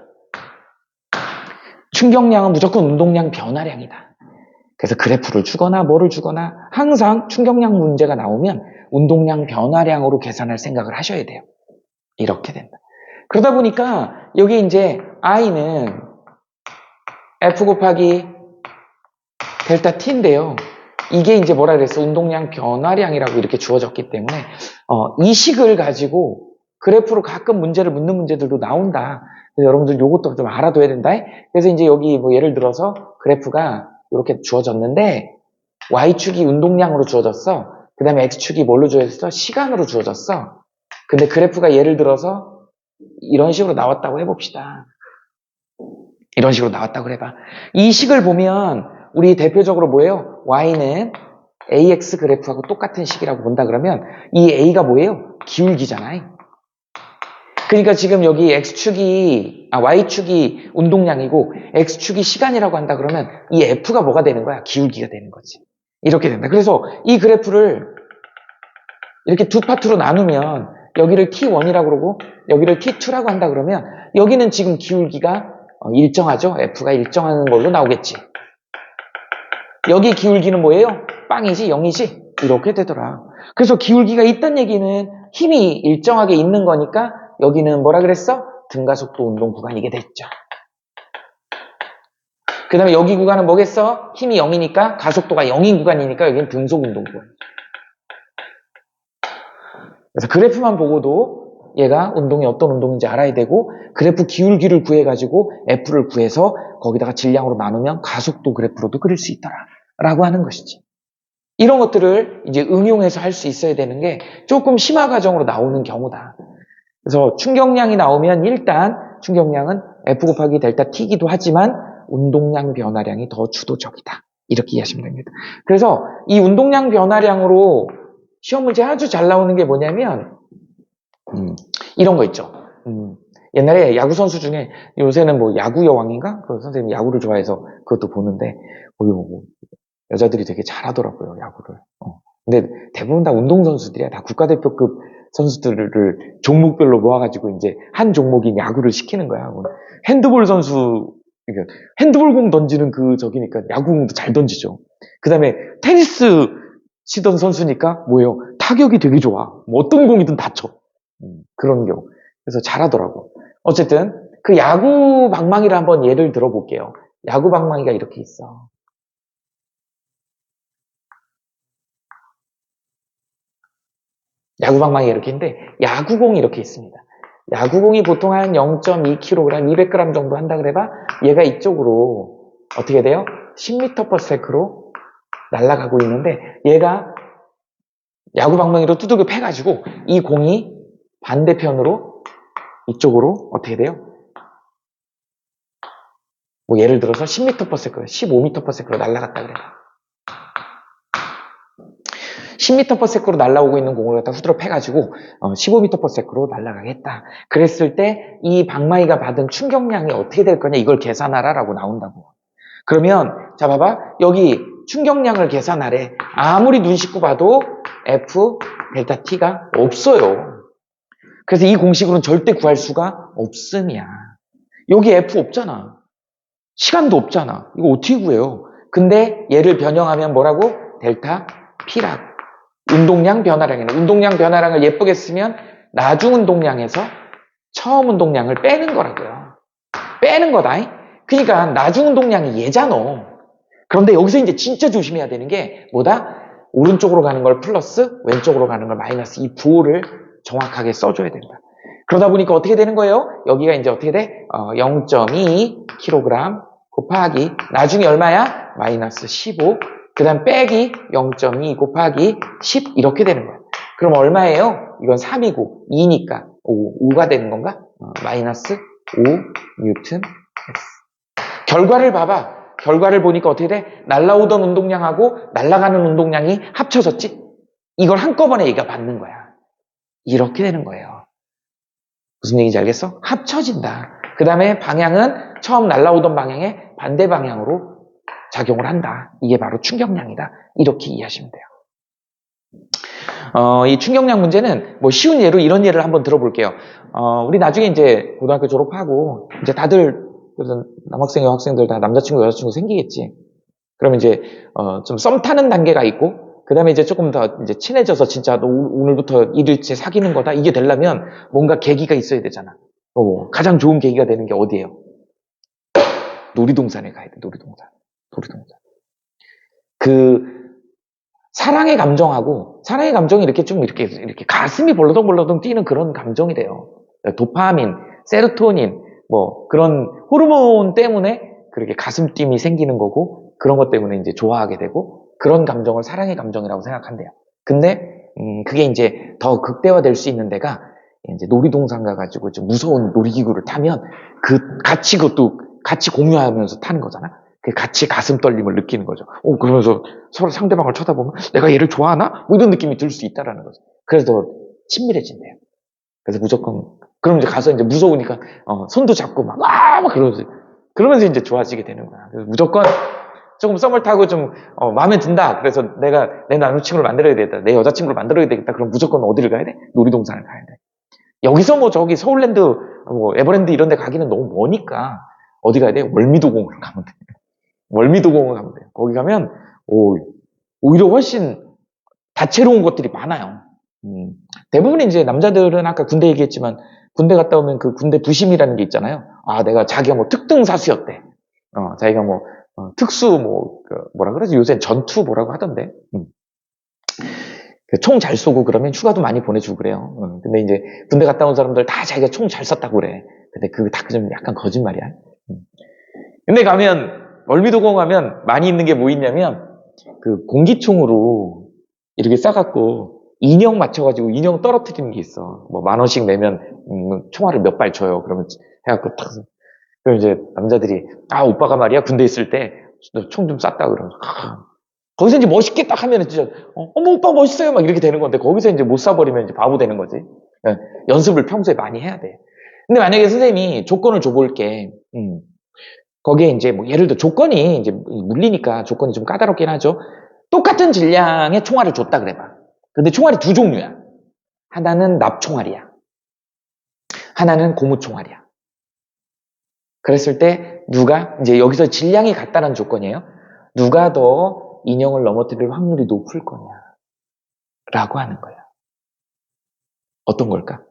충격량은 무조건 운동량 변화량이다. 그래서 그래프를 주거나 뭐를 주거나 항상 충격량 문제가 나오면 운동량 변화량으로 계산할 생각을 하셔야 돼요. 이렇게 된다. 그러다 보니까 여기 이제 I는 F 곱하기 델타 T인데요. 이게 이제 뭐라 그랬어? 운동량 변화량이라고 이렇게 주어졌기 때문에 이 식을 가지고 그래프로 가끔 문제를 묻는 문제들도 나온다. 그래서 여러분들 이것도 좀 알아둬야 된다. 그래서 이제 여기 뭐 예를 들어서 그래프가 이렇게 주어졌는데 Y축이 운동량으로 주어졌어. 그 다음에 X축이 뭘로 주어졌어? 시간으로 주어졌어. 근데 그래프가 예를 들어서 이런 식으로 나왔다고 해봅시다. 이런 식으로 나왔다고 해봐. 이 식을 보면 우리 대표적으로 뭐예요? Y는 AX 그래프하고 똑같은 식이라고 본다 그러면 이 A가 뭐예요? 기울기잖아요. 그러니까 지금 여기 Y축이 운동량이고 X축이 시간이라고 한다 그러면 이 F가 뭐가 되는 거야? 기울기가 되는 거지. 이렇게 된다. 그래서 이 그래프를 이렇게 두 파트로 나누면 여기를 T1이라고 그러고 여기를 T2라고 한다 그러면 여기는 지금 기울기가 일정하죠? F가 일정한 걸로 나오겠지. 여기 기울기는 뭐예요? 빵이지? 0이지? 이렇게 되더라. 그래서 기울기가 있다는 얘기는 힘이 일정하게 있는 거니까 여기는 뭐라 그랬어? 등가속도 운동 구간이게 됐죠. 그 다음에 여기 구간은 뭐겠어? 힘이 0이니까 가속도가 0인 구간이니까 여기는 등속 운동 구간. 그래서 그래프만 보고도 얘가 운동이 어떤 운동인지 알아야 되고 그래프 기울기를 구해가지고 F를 구해서 거기다가 질량으로 나누면 가속도 그래프로도 그릴 수 있더라 라고 하는 것이지. 이런 것들을 이제 응용해서 할 수 있어야 되는 게 조금 심화 과정으로 나오는 경우다. 그래서 충격량이 나오면 일단 충격량은 F 곱하기 델타 T이기도 하지만 운동량 변화량이 더 주도적이다. 이렇게 이해하시면 됩니다. 그래서 이 운동량 변화량으로 시험 문제 아주 잘 나오는 게 뭐냐면 이런 거 있죠. 옛날에 야구 선수 중에 요새는 뭐 야구 여왕인가? 그 선생님이 야구를 좋아해서 그것도 보는데 여자들이 되게 잘하더라고요, 야구를. 근데 대부분 다 운동선수들이야. 다 국가대표급 선수들을 종목별로 모아가지고 이제 한 종목인 야구를 시키는 거야. 뭐 핸드볼 선수, 그러니까 핸드볼 공 던지는 그 저기니까 야구공도 잘 던지죠. 그 다음에 테니스 치던 선수니까 뭐예요? 타격이 되게 좋아. 뭐 어떤 공이든 다 쳐. 그런 경우. 그래서 잘하더라고. 어쨌든 그 야구 방망이를 한번 예를 들어볼게요. 야구 방망이가 이렇게 있어. 야구방망이 이렇게 있는데 야구공이 이렇게 있습니다. 야구공이 보통 한 0.2kg, 200g 정도 한다 그래봐 얘가 이쪽으로 어떻게 돼요? 10m/s로 날아가고 있는데 얘가 야구방망이로 두들겨 패가지고 이 공이 반대편으로 이쪽으로 어떻게 돼요? 뭐 예를 들어서 10m/s, 15m/s로 날아갔다 그래요. 10m/s로 날아오고 있는 공을 갖다 후드려 패가지고 15m/s로 날아가겠다. 그랬을 때 이 방망이가 받은 충격량이 어떻게 될 거냐 이걸 계산하라라고 나온다고. 그러면 자 봐봐 여기 충격량을 계산하래. 아무리 눈 씻고 봐도 F 델타 T가 없어요. 그래서 이 공식으로는 절대 구할 수가 없음이야. 여기 F 없잖아. 시간도 없잖아. 이거 어떻게 구해요? 근데 얘를 변형하면 뭐라고? 델타 P라고. 운동량 변화량이네. 운동량 변화량을 예쁘게 쓰면 나중 운동량에서 처음 운동량을 빼는 거라고요. 빼는 거다. 그러니까 나중 운동량이 얘잖아. 그런데 여기서 이제 진짜 조심해야 되는 게 뭐다? 오른쪽으로 가는 걸 플러스, 왼쪽으로 가는 걸 마이너스. 이 부호를 정확하게 써줘야 된다. 그러다 보니까 어떻게 되는 거예요? 여기가 이제 어떻게 돼? 0.2kg 곱하기 나중에 얼마야? 마이너스 15. 그 다음 빼기 0.2 곱하기 10 이렇게 되는 거야. 그럼 얼마예요? 이건 3이고 2니까 5가 되는 건가? 마이너스 5 뉴턴 X. 결과를 봐봐. 결과를 보니까 어떻게 돼? 날라오던 운동량하고 날아가는 운동량이 합쳐졌지? 이걸 한꺼번에 얘가 받는 거야. 이렇게 되는 거예요. 무슨 얘기인지 알겠어? 합쳐진다. 그 다음에 방향은 처음 날라오던 방향의 반대 방향으로 작용을 한다. 이게 바로 충격량이다. 이렇게 이해하시면 돼요. 이 충격량 문제는 뭐 쉬운 예로 이런 예를 한번 들어볼게요. 우리 나중에 이제 고등학교 졸업하고 이제 다들 남학생, 여학생들 다 남자친구, 여자친구 생기겠지. 그러면 이제 좀 썸 타는 단계가 있고 그 다음에 이제 조금 더 이제 친해져서 진짜 너 오늘부터 일일째 사귀는 거다. 이게 되려면 뭔가 계기가 있어야 되잖아. 가장 좋은 계기가 되는 게 어디예요? 놀이동산에 가야 돼. 놀이동산. 그 사랑의 감정이 이렇게 좀 이렇게 가슴이 벌렁벌렁 뛰는 그런 감정이 돼요. 도파민, 세로토닌 뭐 그런 호르몬 때문에 그렇게 가슴 띵이 생기는 거고 그런 것 때문에 이제 좋아하게 되고 그런 감정을 사랑의 감정이라고 생각한대요. 근데 그게 이제 더 극대화될 수 있는 데가 이제 놀이동산 가가지고 좀 무서운 놀이기구를 타면 그것도 같이 공유하면서 타는 거잖아. 같이 가슴 떨림을 느끼는 거죠. 그러면서 서로 상대방을 쳐다보면 내가 얘를 좋아하나? 뭐 이런 느낌이 들 수 있다라는 거죠. 그래서 더 친밀해진대요. 그래서 무조건 그럼 이제 가서 이제 무서우니까 손도 잡고 막 그러면서 이제 좋아지게 되는 거야. 그래서 무조건 조금 썸을 타고 좀 마음에 든다. 그래서 내가 내 남자친구를 만들어야 되겠다. 내 여자친구를 만들어야 되겠다. 그럼 무조건 어디를 가야 돼? 놀이동산을 가야 돼. 여기서 뭐 저기 서울랜드, 뭐 에버랜드 이런 데 가기는 너무 머니까 어디 가야 돼? 월미도공원을 가면 돼. 월미도공원 가면 돼요. 거기 가면 오히려 훨씬 다채로운 것들이 많아요. 대부분 이제 남자들은 아까 군대 얘기했지만 군대 갔다 오면 그 군대 부심이라는 게 있잖아요. 자기가 뭐 특등사수였대. 자기가 뭐 특수 뭐라 그러지? 요새 전투 뭐라고 하던데. 총 잘 쏘고 그러면 휴가도 많이 보내주고 그래요. 근데 이제 군대 갔다 온 사람들 다 자기가 총 잘 쐈다고 그래. 근데 그거 다 좀 약간 거짓말이야. 근데 가면 월미도공원 가면 많이 있는 게 뭐 있냐면 그 공기총으로 이렇게 싸갖고 인형 맞춰가지고 인형 떨어뜨리는 게 있어. 뭐 10,000원씩 내면 총알을 몇 발 줘요. 그러면 해갖고 탁. 그럼 이제 남자들이 오빠가 말이야 군대 있을 때 총 좀 쐈다 그러면 거기서 이제 멋있게 딱 하면 진짜 어머 오빠 멋있어요 막 이렇게 되는 건데 거기서 이제 못 쏴버리면 이제 바보 되는 거지. 연습을 평소에 많이 해야 돼. 근데 만약에 선생님이 조건을 줘볼게. 거기에 이제 뭐 예를 들어 조건이 이제 물리니까 조건이 좀 까다롭긴 하죠. 똑같은 질량의 총알을 줬다 그래봐. 근데 총알이 두 종류야. 하나는 납총알이야. 하나는 고무총알이야. 그랬을 때 누가 이제 여기서 질량이 같다는 조건이에요. 누가 더 인형을 넘어뜨릴 확률이 높을 거냐 라고 하는 거야. 어떤 걸까?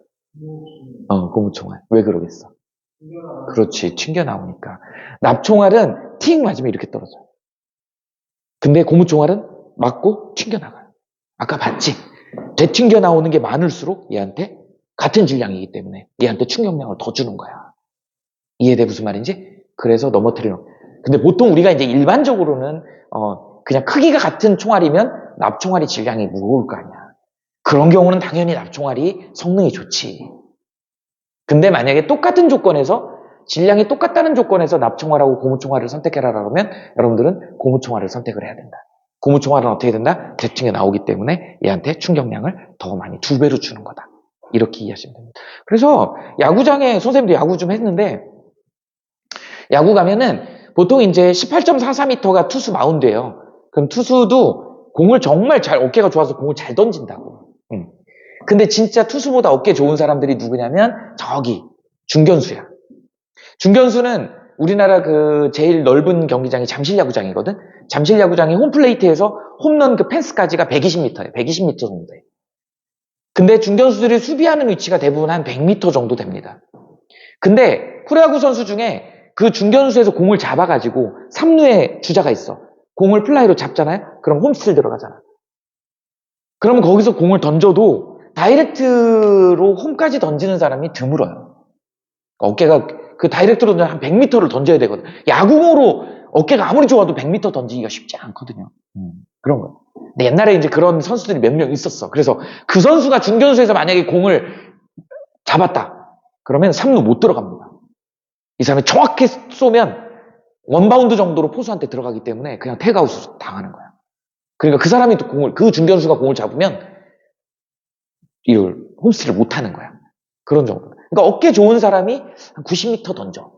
고무총알. 왜 그러겠어? 그렇지, 튕겨나오니까. 납총알은 틱 맞으면 이렇게 떨어져요. 근데 고무총알은 맞고 튕겨나가요. 아까 봤지? 되튕겨 나오는 게 많을수록 얘한테 같은 질량이기 때문에 얘한테 충격량을 더 주는 거야. 이해돼 무슨 말인지? 그래서 넘어뜨리는. 근데 보통 우리가 이제 일반적으로는 그냥 크기가 같은 총알이면 납총알이 질량이 무거울 거 아니야. 그런 경우는 당연히 납총알이 성능이 좋지. 근데 만약에 똑같은 조건에서 질량이 똑같다는 조건에서 납총알하고 고무총알을 선택해라 그러면 여러분들은 고무총알을 선택을 해야 된다. 고무총알은 어떻게 된다? 대충에 나오기 때문에 얘한테 충격량을 더 많이 2배로 주는 거다. 이렇게 이해하시면 됩니다. 그래서 야구장에 선생님도 야구 좀 했는데 야구 가면은 보통 이제 18.44m가 투수 마운드예요. 그럼 투수도 공을 정말 잘 어깨가 좋아서 공을 잘 던진다고. 근데 진짜 투수보다 어깨 좋은 사람들이 누구냐면 저기 중견수야. 중견수는 우리나라 그 제일 넓은 경기장이 잠실야구장이거든. 잠실야구장이 홈플레이트에서 홈런 그 펜스까지가 120m예요. 120m 정도 돼. 근데 중견수들이 수비하는 위치가 대부분 한 100m 정도 됩니다. 근데 프로야구 선수 중에 그 중견수에서 공을 잡아가지고 3루에 주자가 있어. 공을 플라이로 잡잖아요. 그럼 홈스틸 들어가잖아. 그러면 거기서 공을 던져도 다이렉트로 홈까지 던지는 사람이 드물어요. 어깨가 그 다이렉트로 한 100m를 던져야 되거든. 야구공으로 어깨가 아무리 좋아도 100m 던지기가 쉽지 않거든요. 그런 거. 근데 옛날에 이제 그런 선수들이 몇 명 있었어. 그래서 그 선수가 중견수에서 만약에 공을 잡았다. 그러면 3루 못 들어갑니다. 이 사람이 정확히 쏘면 원바운드 정도로 포수한테 들어가기 때문에 그냥 태그아웃 당하는 거야. 그러니까 그 사람이 또 그 중견수가 공을 잡으면 이걸 홈스틸을 못 하는 거야. 그런 정도. 그러니까 어깨 좋은 사람이 한 90m 던져.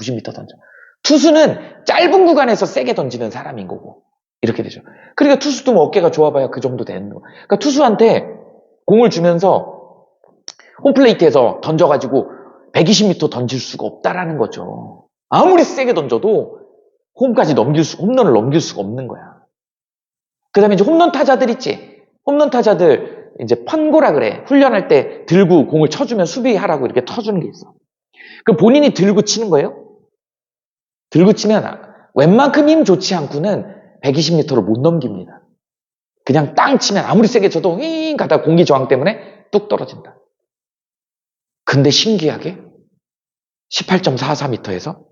90m 던져. 투수는 짧은 구간에서 세게 던지는 사람인 거고. 이렇게 되죠. 그러니까 투수도 뭐 어깨가 좋아봐야 그 정도 되는 거. 그러니까 투수한테 공을 주면서 홈플레이트에서 던져가지고 120m 던질 수가 없다라는 거죠. 아무리 세게 던져도 홈런을 넘길 수가 없는 거야. 그 다음에 이제 홈런 타자들 있지? 홈런 타자들 이제 판고라 그래. 훈련할 때 들고 공을 쳐주면 수비하라고 이렇게 쳐주는 게 있어. 그럼 본인이 들고 치는 거예요? 들고 치면 웬만큼 힘 좋지 않고는 120m를 못 넘깁니다. 그냥 땅 치면 아무리 세게 쳐도 윙 가다가 공기 저항 때문에 뚝 떨어진다. 근데 신기하게 18.44m에서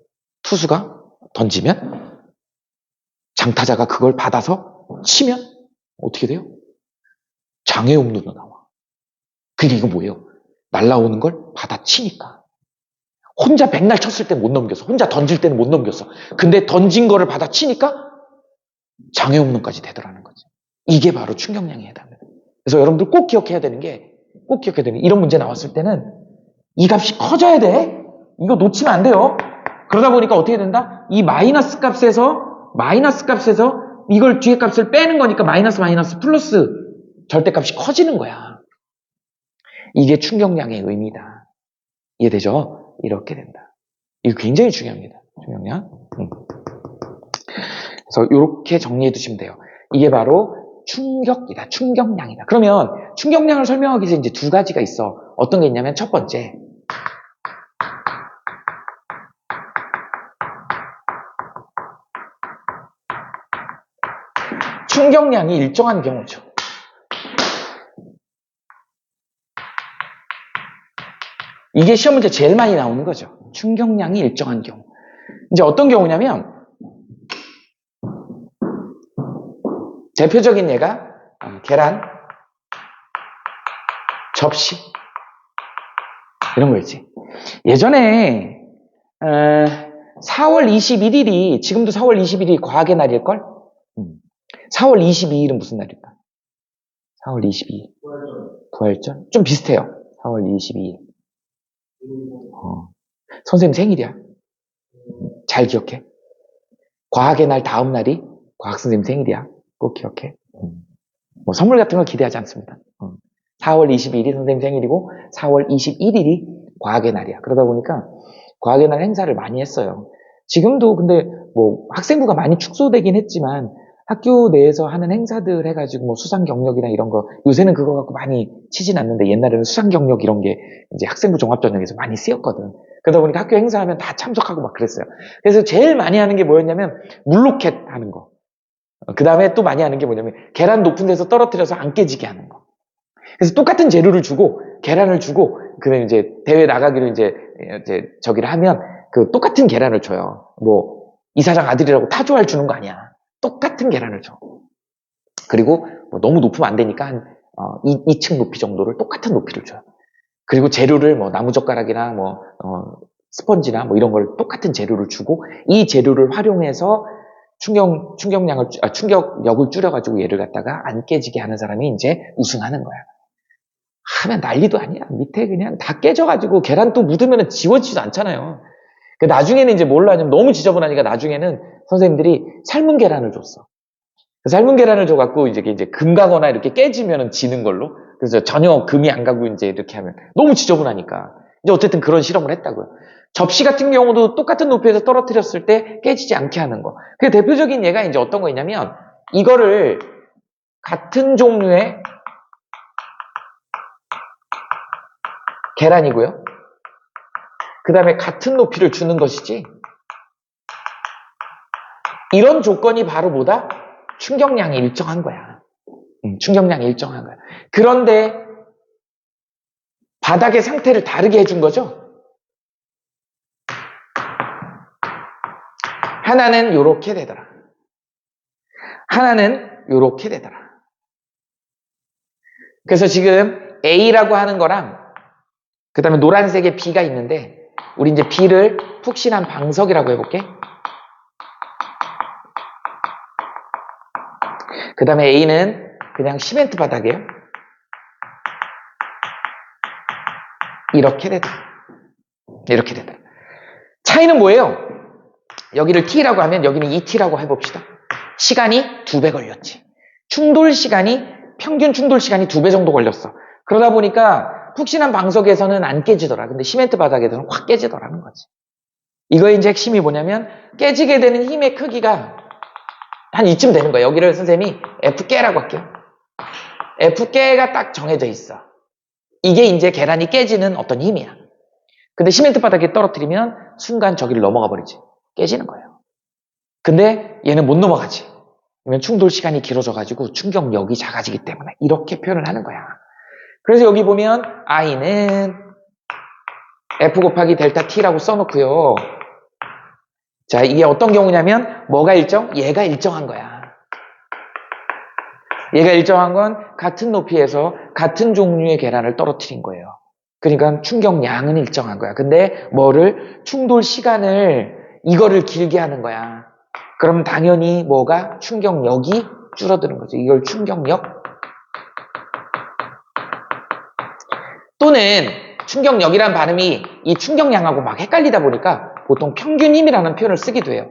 투수가 던지면 장타자가 그걸 받아서 치면 어떻게 돼요? 장애 홈런으로 나와. 그게 이거 뭐예요? 날라오는 걸 받아치니까. 혼자 백날 쳤을 때 못 넘겼어. 혼자 던질 때는 못 넘겼어. 근데 던진 거를 받아치니까 장애 홈런까지 되더라는 거지. 이게 바로 충격량에 해당돼요. 그래서 여러분들 꼭 기억해야 되는 게 이런 문제 나왔을 때는 이 값이 커져야 돼. 이거 놓치면 안 돼요. 그러다 보니까 어떻게 된다? 이 마이너스 값에서 이걸 뒤에 값을 빼는 거니까 마이너스 플러스 절대값이 커지는 거야. 이게 충격량의 의미다. 이해되죠? 이렇게 된다. 이거 굉장히 중요합니다. 충격량. 그래서 이렇게 정리해 두시면 돼요. 이게 바로 충격이다. 충격량이다. 그러면 충격량을 설명하기 위해서 이제 두 가지가 있어. 어떤 게 있냐면 첫 번째. 충격량이 일정한 경우죠. 이게 시험 문제 제일 많이 나오는 거죠. 충격량이 일정한 경우. 이제 어떤 경우냐면 대표적인 예가 계란, 접시 이런 거였지. 예전에 4월 21일이 지금도 4월 21일이 과학의 날일걸? 4월 22일은 무슨 날일까? 4월 22일 부활절? 좀 비슷해요. 4월 22일 선생님 생일이야. 잘 기억해. 과학의 날 다음 날이 과학 선생님 생일이야. 꼭 기억해. 뭐 선물 같은 거 기대하지 않습니다. 4월 22일이 선생님 생일이고 4월 21일이 과학의 날이야. 그러다 보니까 과학의 날 행사를 많이 했어요. 지금도 근데 뭐 학생부가 많이 축소되긴 했지만 학교 내에서 하는 행사들 해가지고 뭐 수상 경력이나 이런 거 요새는 그거 갖고 많이 치진 않는데 옛날에는 수상 경력 이런 게 이제 학생부 종합전형에서 많이 쓰였거든. 그러다 보니까 학교 행사하면 다 참석하고 막 그랬어요. 그래서 제일 많이 하는 게 뭐였냐면 물로켓 하는 거. 그 다음에 또 많이 하는 게 뭐냐면 계란 높은 데서 떨어뜨려서 안 깨지게 하는 거. 그래서 똑같은 재료를 주고 계란을 주고 그다음에 이제 대회 나가기로 이제 저기를 하면 그 똑같은 계란을 줘요. 뭐 이사장 아들이라고 타조알 주는 거 아니야. 똑같은 계란을 줘. 그리고 뭐 너무 높으면 안 되니까 한 2층 높이 정도를 똑같은 높이를 줘요. 그리고 재료를 뭐 나무젓가락이나 뭐 스펀지나 뭐 이런 걸 똑같은 재료를 주고 이 재료를 활용해서 충격력을 줄여가지고 얘를 갖다가 안 깨지게 하는 사람이 이제 우승하는 거야. 하면 난리도 아니야. 밑에 그냥 다 깨져가지고 계란 또 묻으면 지워지지도 않잖아요. 그 나중에는 이제 뭘 하냐면 너무 지저분하니까 나중에는 선생님들이 삶은 계란을 줬어. 그 삶은 계란을 줘갖고 이제 금 가거나 이렇게 깨지면 지는 걸로. 그래서 전혀 금이 안 가고 이제 이렇게 하면 너무 지저분하니까. 이제 어쨌든 그런 실험을 했다고요. 접시 같은 경우도 똑같은 높이에서 떨어뜨렸을 때 깨지지 않게 하는 거. 그 대표적인 예가 이제 어떤 거있냐면 이거를 같은 종류의 계란이고요. 그 다음에 같은 높이를 주는 것이지. 이런 조건이 바로 뭐다? 충격량이 일정한 거야. 충격량이 일정한 거야. 그런데 바닥의 상태를 다르게 해준 거죠. 하나는 요렇게 되더라. 하나는 요렇게 되더라. 그래서 지금 A라고 하는 거랑 그 다음에 노란색의 B가 있는데 우리 이제 B를 푹신한 방석이라고 해볼게. 그 다음에 A는 그냥 시멘트 바닥이에요. 이렇게 되더라. 이렇게 되더라. 차이는 뭐예요? 여기를 T라고 하면 여기는 2T라고 해봅시다. 시간이 2배 걸렸지. 충돌 시간이 평균 충돌 시간이 2배 정도 걸렸어. 그러다 보니까 푹신한 방석에서는 안 깨지더라. 근데 시멘트 바닥에서는 확 깨지더라는 거지. 이거의 이제 핵심이 뭐냐면 깨지게 되는 힘의 크기가 한 이쯤 되는 거야. 여기를 선생님이 F깨라고 할게요. F깨가 딱 정해져 있어. 이게 이제 계란이 깨지는 어떤 힘이야. 근데 시멘트 바닥에 떨어뜨리면 순간 저기를 넘어가 버리지. 깨지는 거예요. 근데 얘는 못 넘어가지. 그러면 충돌 시간이 길어져가지고 충격력이 작아지기 때문에 이렇게 표현을 하는 거야. 그래서 여기 보면 I는 F 곱하기 델타 T라고 써놓고요. 자, 이게 어떤 경우냐면 뭐가 일정? 얘가 일정한 거야. 얘가 일정한 건 같은 높이에서 같은 종류의 계란을 떨어뜨린 거예요. 그러니까 충격량은 일정한 거야. 근데 뭐를? 충돌 시간을 이거를 길게 하는 거야. 그럼 당연히 뭐가? 충격력이 줄어드는 거죠. 이걸 충격력. 또는 충격력이란 발음이 이 충격량하고 막 헷갈리다 보니까 보통 평균 힘이라는 표현을 쓰기도 해요.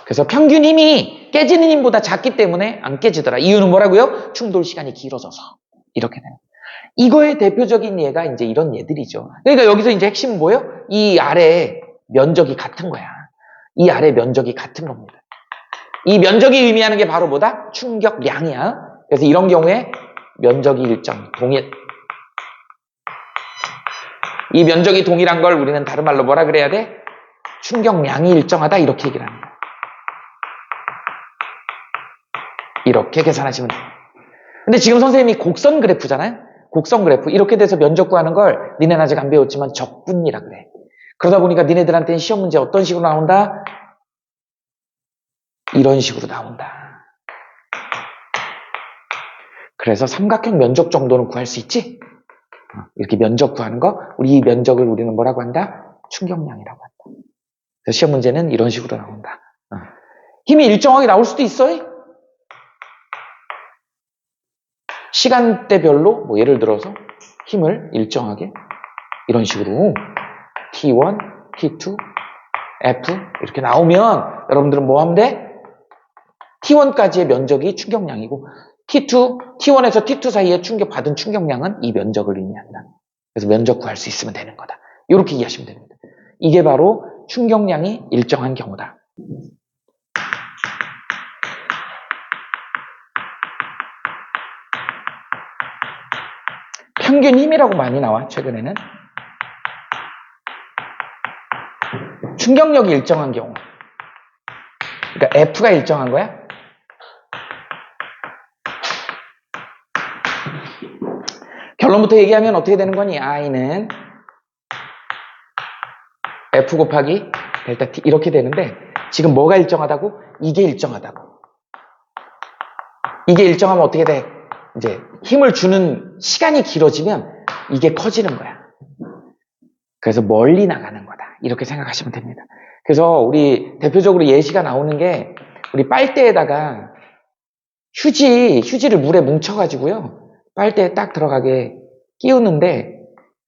그래서 평균 힘이 깨지는 힘보다 작기 때문에 안 깨지더라. 이유는 뭐라고요? 충돌 시간이 길어져서. 이렇게 되는. 이거의 대표적인 예가 이제 이런 예들이죠. 그러니까 여기서 이제 핵심은 뭐예요? 이 아래 면적이 같은 거야. 이 아래 면적이 같은 겁니다. 이 면적이 의미하는 게 바로 뭐다? 충격량이야. 그래서 이런 경우에 면적이 일정, 동일. 이 면적이 동일한 걸 우리는 다른 말로 뭐라 그래야 돼? 충격량이 일정하다 이렇게 얘기를 합니다. 이렇게 계산하시면 돼요. 근데 지금 선생님이 곡선 그래프잖아요? 곡선 그래프. 이렇게 돼서 면적 구하는 걸 니네는 아직 안 배웠지만 적분이라 그래. 그러다 보니까 니네들한테는 시험 문제 어떤 식으로 나온다? 이런 식으로 나온다. 그래서 삼각형 면적 정도는 구할 수 있지? 이렇게 면적 구하는 거, 우리 이 면적을 우리는 뭐라고 한다? 충격량이라고 한다. 그래서 시험 문제는 이런 식으로 나온다. 힘이 일정하게 나올 수도 있어요. 시간대별로 뭐 예를 들어서 힘을 일정하게 이런 식으로 T1, T2, F 이렇게 나오면 여러분들은 뭐 하면 돼? T1까지의 면적이 충격량이고 T1에서 T2 사이에 받은 충격량은 이 면적을 의미한다. 그래서 면적 구할 수 있으면 되는 거다. 이렇게 이해하시면 됩니다. 이게 바로 충격량이 일정한 경우다. 평균 힘이라고 많이 나와, 최근에는. 충격력이 일정한 경우. 그러니까 F가 일정한 거야? 결론부터 얘기하면 어떻게 되는 거니? I는 F 곱하기 델타 T 이렇게 되는데 지금 뭐가 일정하다고? 이게 일정하다고. 이게 일정하면 어떻게 돼? 이제 힘을 주는 시간이 길어지면 이게 커지는 거야. 그래서 멀리 나가는 거다. 이렇게 생각하시면 됩니다. 그래서 우리 대표적으로 예시가 나오는 게 우리 빨대에다가 휴지를 물에 뭉쳐가지고요. 빨대에 딱 들어가게 끼우는데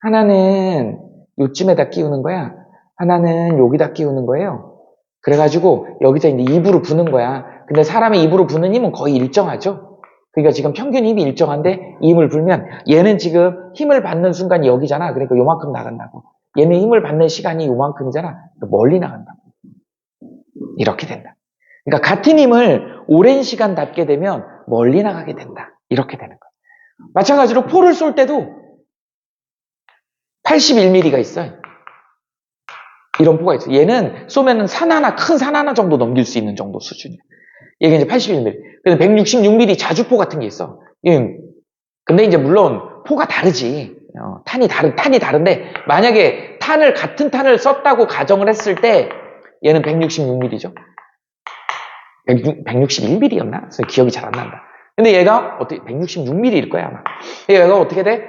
하나는 요쯤에다 끼우는 거야. 하나는 여기다 끼우는 거예요. 그래가지고 여기서 이제 입으로 부는 거야. 근데 사람의 입으로 부는 힘은 거의 일정하죠. 그러니까 지금 평균 힘이 일정한데 이 힘을 불면 얘는 지금 힘을 받는 순간이 여기잖아. 그러니까 요만큼 나간다고. 얘는 힘을 받는 시간이 요만큼이잖아. 멀리 나간다고. 이렇게 된다. 그러니까 같은 힘을 오랜 시간 받게 되면 멀리 나가게 된다. 이렇게 되는 거야. 마찬가지로 포를 쏠 때도 81mm가 있어요. 이런 포가 있어요. 얘는 쏘면은 큰 산 하나 정도 넘길 수 있는 정도 수준이에요. 얘가 이제 81mm. 그래서 166mm 자주포 같은 게 있어. 근데 이제 물론 포가 다르지. 탄이 다른데 만약에 같은 탄을 썼다고 가정을 했을 때 얘는 166mm죠. 161mm였나? 그래서 기억이 잘 안 난다. 근데 얘가 어떻게 166mm일 거야 아마. 얘가 어떻게 돼?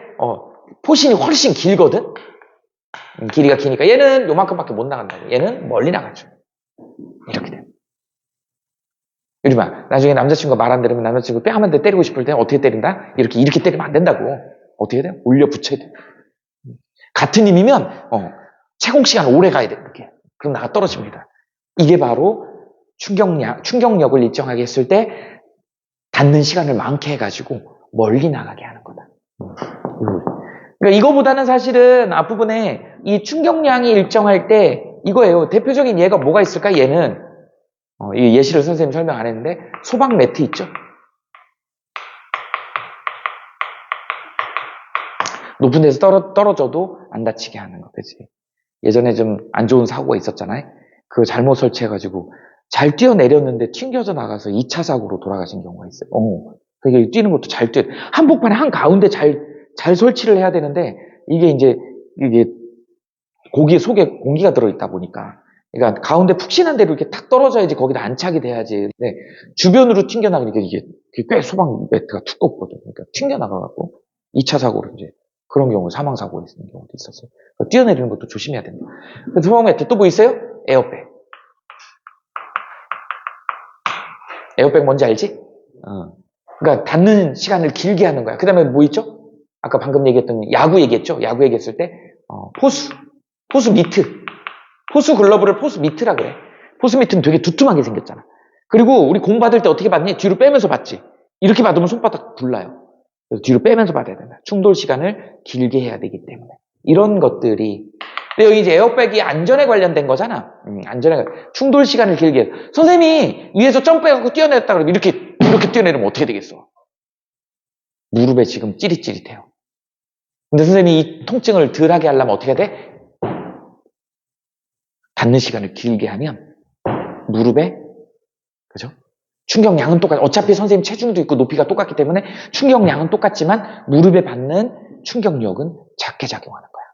포신이 훨씬 길거든. 길이가 기니까 얘는 요만큼밖에 못 나간다고. 얘는 멀리 나가죠. 이렇게 돼. 요즘아 나중에 남자친구가 말 안 들으면 남자친구 뺨 한 대 때리고 싶을 때 어떻게 때린다? 이렇게 때리면 안 된다고. 어떻게 돼요? 올려 붙여야 돼. 같은 힘이면 채공 시간 오래 가야 돼. 이렇게. 그럼 나가 떨어집니다. 이게 바로 충격력을 일정하게 했을 때 닿는 시간을 많게 해가지고 멀리 나가게 하는 거다. 그러니까 이거보다는 사실은 앞부분에 이 충격량이 일정할 때 이거예요. 대표적인 예가 뭐가 있을까? 얘는 이 예시를 선생님 설명 안 했는데 소방 매트 있죠? 높은 데서 떨어져도 안 다치게 하는 거, 그치? 예전에 좀 안 좋은 사고가 있었잖아요. 그거 잘못 설치해가지고 잘 뛰어내렸는데 튕겨져 나가서 2차 사고로 돌아가신 경우가 있어요. 그게 뛰는 것도 잘 한복판에 한가운데 잘 설치를 해야 되는데 이게 고기 속에 공기가 들어있다 보니까 그러니까 가운데 푹신한 데로 이렇게 탁 떨어져야지 거기다 안착이 돼야지. 근데 주변으로 튕겨나가니까 이게 꽤 소방 매트가 두껍거든. 그러니까 튕겨나가갖고 2차 사고로 이제 그런 경우 사망사고가 있는 경우도 있었어요. 그러니까 뛰어내리는 것도 조심해야 된다. 소방 매트 또 뭐 있어요? 에어백. 에어백 뭔지 알지? 그러니까 닿는 시간을 길게 하는 거야. 그 다음에 뭐 있죠? 아까 방금 얘기했던 야구 얘기했죠? 야구 얘기했을 때 포수 미트. 포수 글러브를 포수 미트라 그래. 포수 미트는 되게 두툼하게 생겼잖아. 그리고 우리 공 받을 때 어떻게 받니? 뒤로 빼면서 받지. 이렇게 받으면 손바닥 굴라요. 그래서 뒤로 빼면서 받아야 된다. 충돌 시간을 길게 해야 되기 때문에. 이런 것들이. 근데 여기 이제 에어백이 안전에 관련된 거잖아. 충돌 시간을 길게 해. 선생님이 위에서 점프해갖고 뛰어내렸다 그러면 이렇게 뛰어내리면 어떻게 되겠어? 무릎에 지금 찌릿찌릿해요. 근데 선생님이 이 통증을 덜하게 하려면 어떻게 해야 돼? 닿는 시간을 길게 하면 무릎에, 그죠? 충격량은 똑같아. 어차피 선생님 체중도 있고 높이가 똑같기 때문에 충격량은 똑같지만 무릎에 받는 충격력은 작게 작용하는 거야.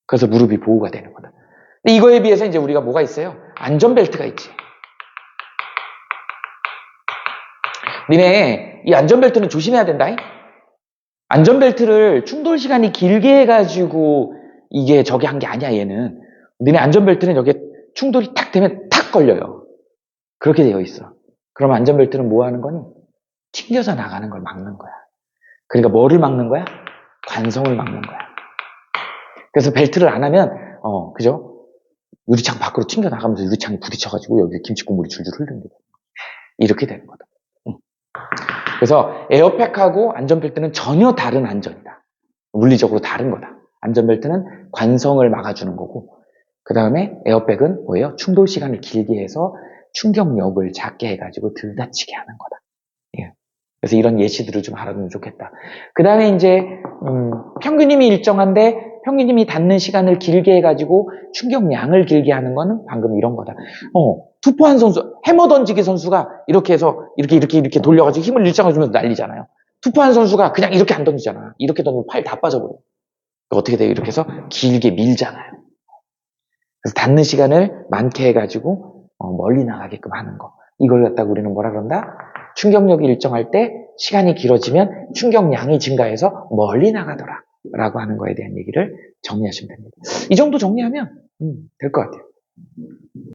그래서 무릎이 보호가 되는 거다. 근데 이거에 비해서 이제 우리가 뭐가 있어요? 안전벨트가 있지. 니네 이 안전벨트는 조심해야 된다. 안전벨트를 충돌 시간이 길게 해가지고 이게 저게 한 게 아니야. 얘는 니네 안전벨트는 여기에 충돌이 탁 되면 탁 걸려요. 그렇게 되어 있어. 그럼 안전벨트는 뭐 하는 거니? 튕겨서 나가는 걸 막는 거야. 그러니까 뭐를 막는 거야? 관성을 막는 거야. 그래서 벨트를 안 하면 그죠? 유리창 밖으로 튕겨나가면서 유리창에 부딪혀가지고 여기 김치 국물이 줄줄 흐르는 거다. 이렇게 되는 거다. 그래서 에어백하고 안전벨트는 전혀 다른 안전이다. 물리적으로 다른 거다. 안전벨트는 관성을 막아주는 거고, 그 다음에 에어백은 뭐예요? 충돌 시간을 길게 해서 충격력을 작게 해가지고 덜 다치게 하는 거다. 예. 그래서 이런 예시들을 좀 알아두면 좋겠다. 그 다음에 이제 평균임이 일정한데 평균임이 닿는 시간을 길게 해가지고 충격량을 길게 하는 거는 방금 이런 거다. 투포한 선수, 해머 던지기 선수가 이렇게 해서 이렇게 돌려가지고 힘을 일정해 주면서 날리잖아요. 투포한 선수가 그냥 이렇게 안 던지잖아. 이렇게 던지면 팔 다 빠져버려. 어떻게 돼요? 이렇게 해서 길게 밀잖아요. 그래서 닿는 시간을 많게 해가지고 멀리 나가게끔 하는 거. 이걸 갖다가 우리는 뭐라 그런다? 충격력이 일정할 때 시간이 길어지면 충격량이 증가해서 멀리 나가더라 라고 하는 거에 대한 얘기를 정리하시면 됩니다. 이 정도 정리하면 될 것 같아요.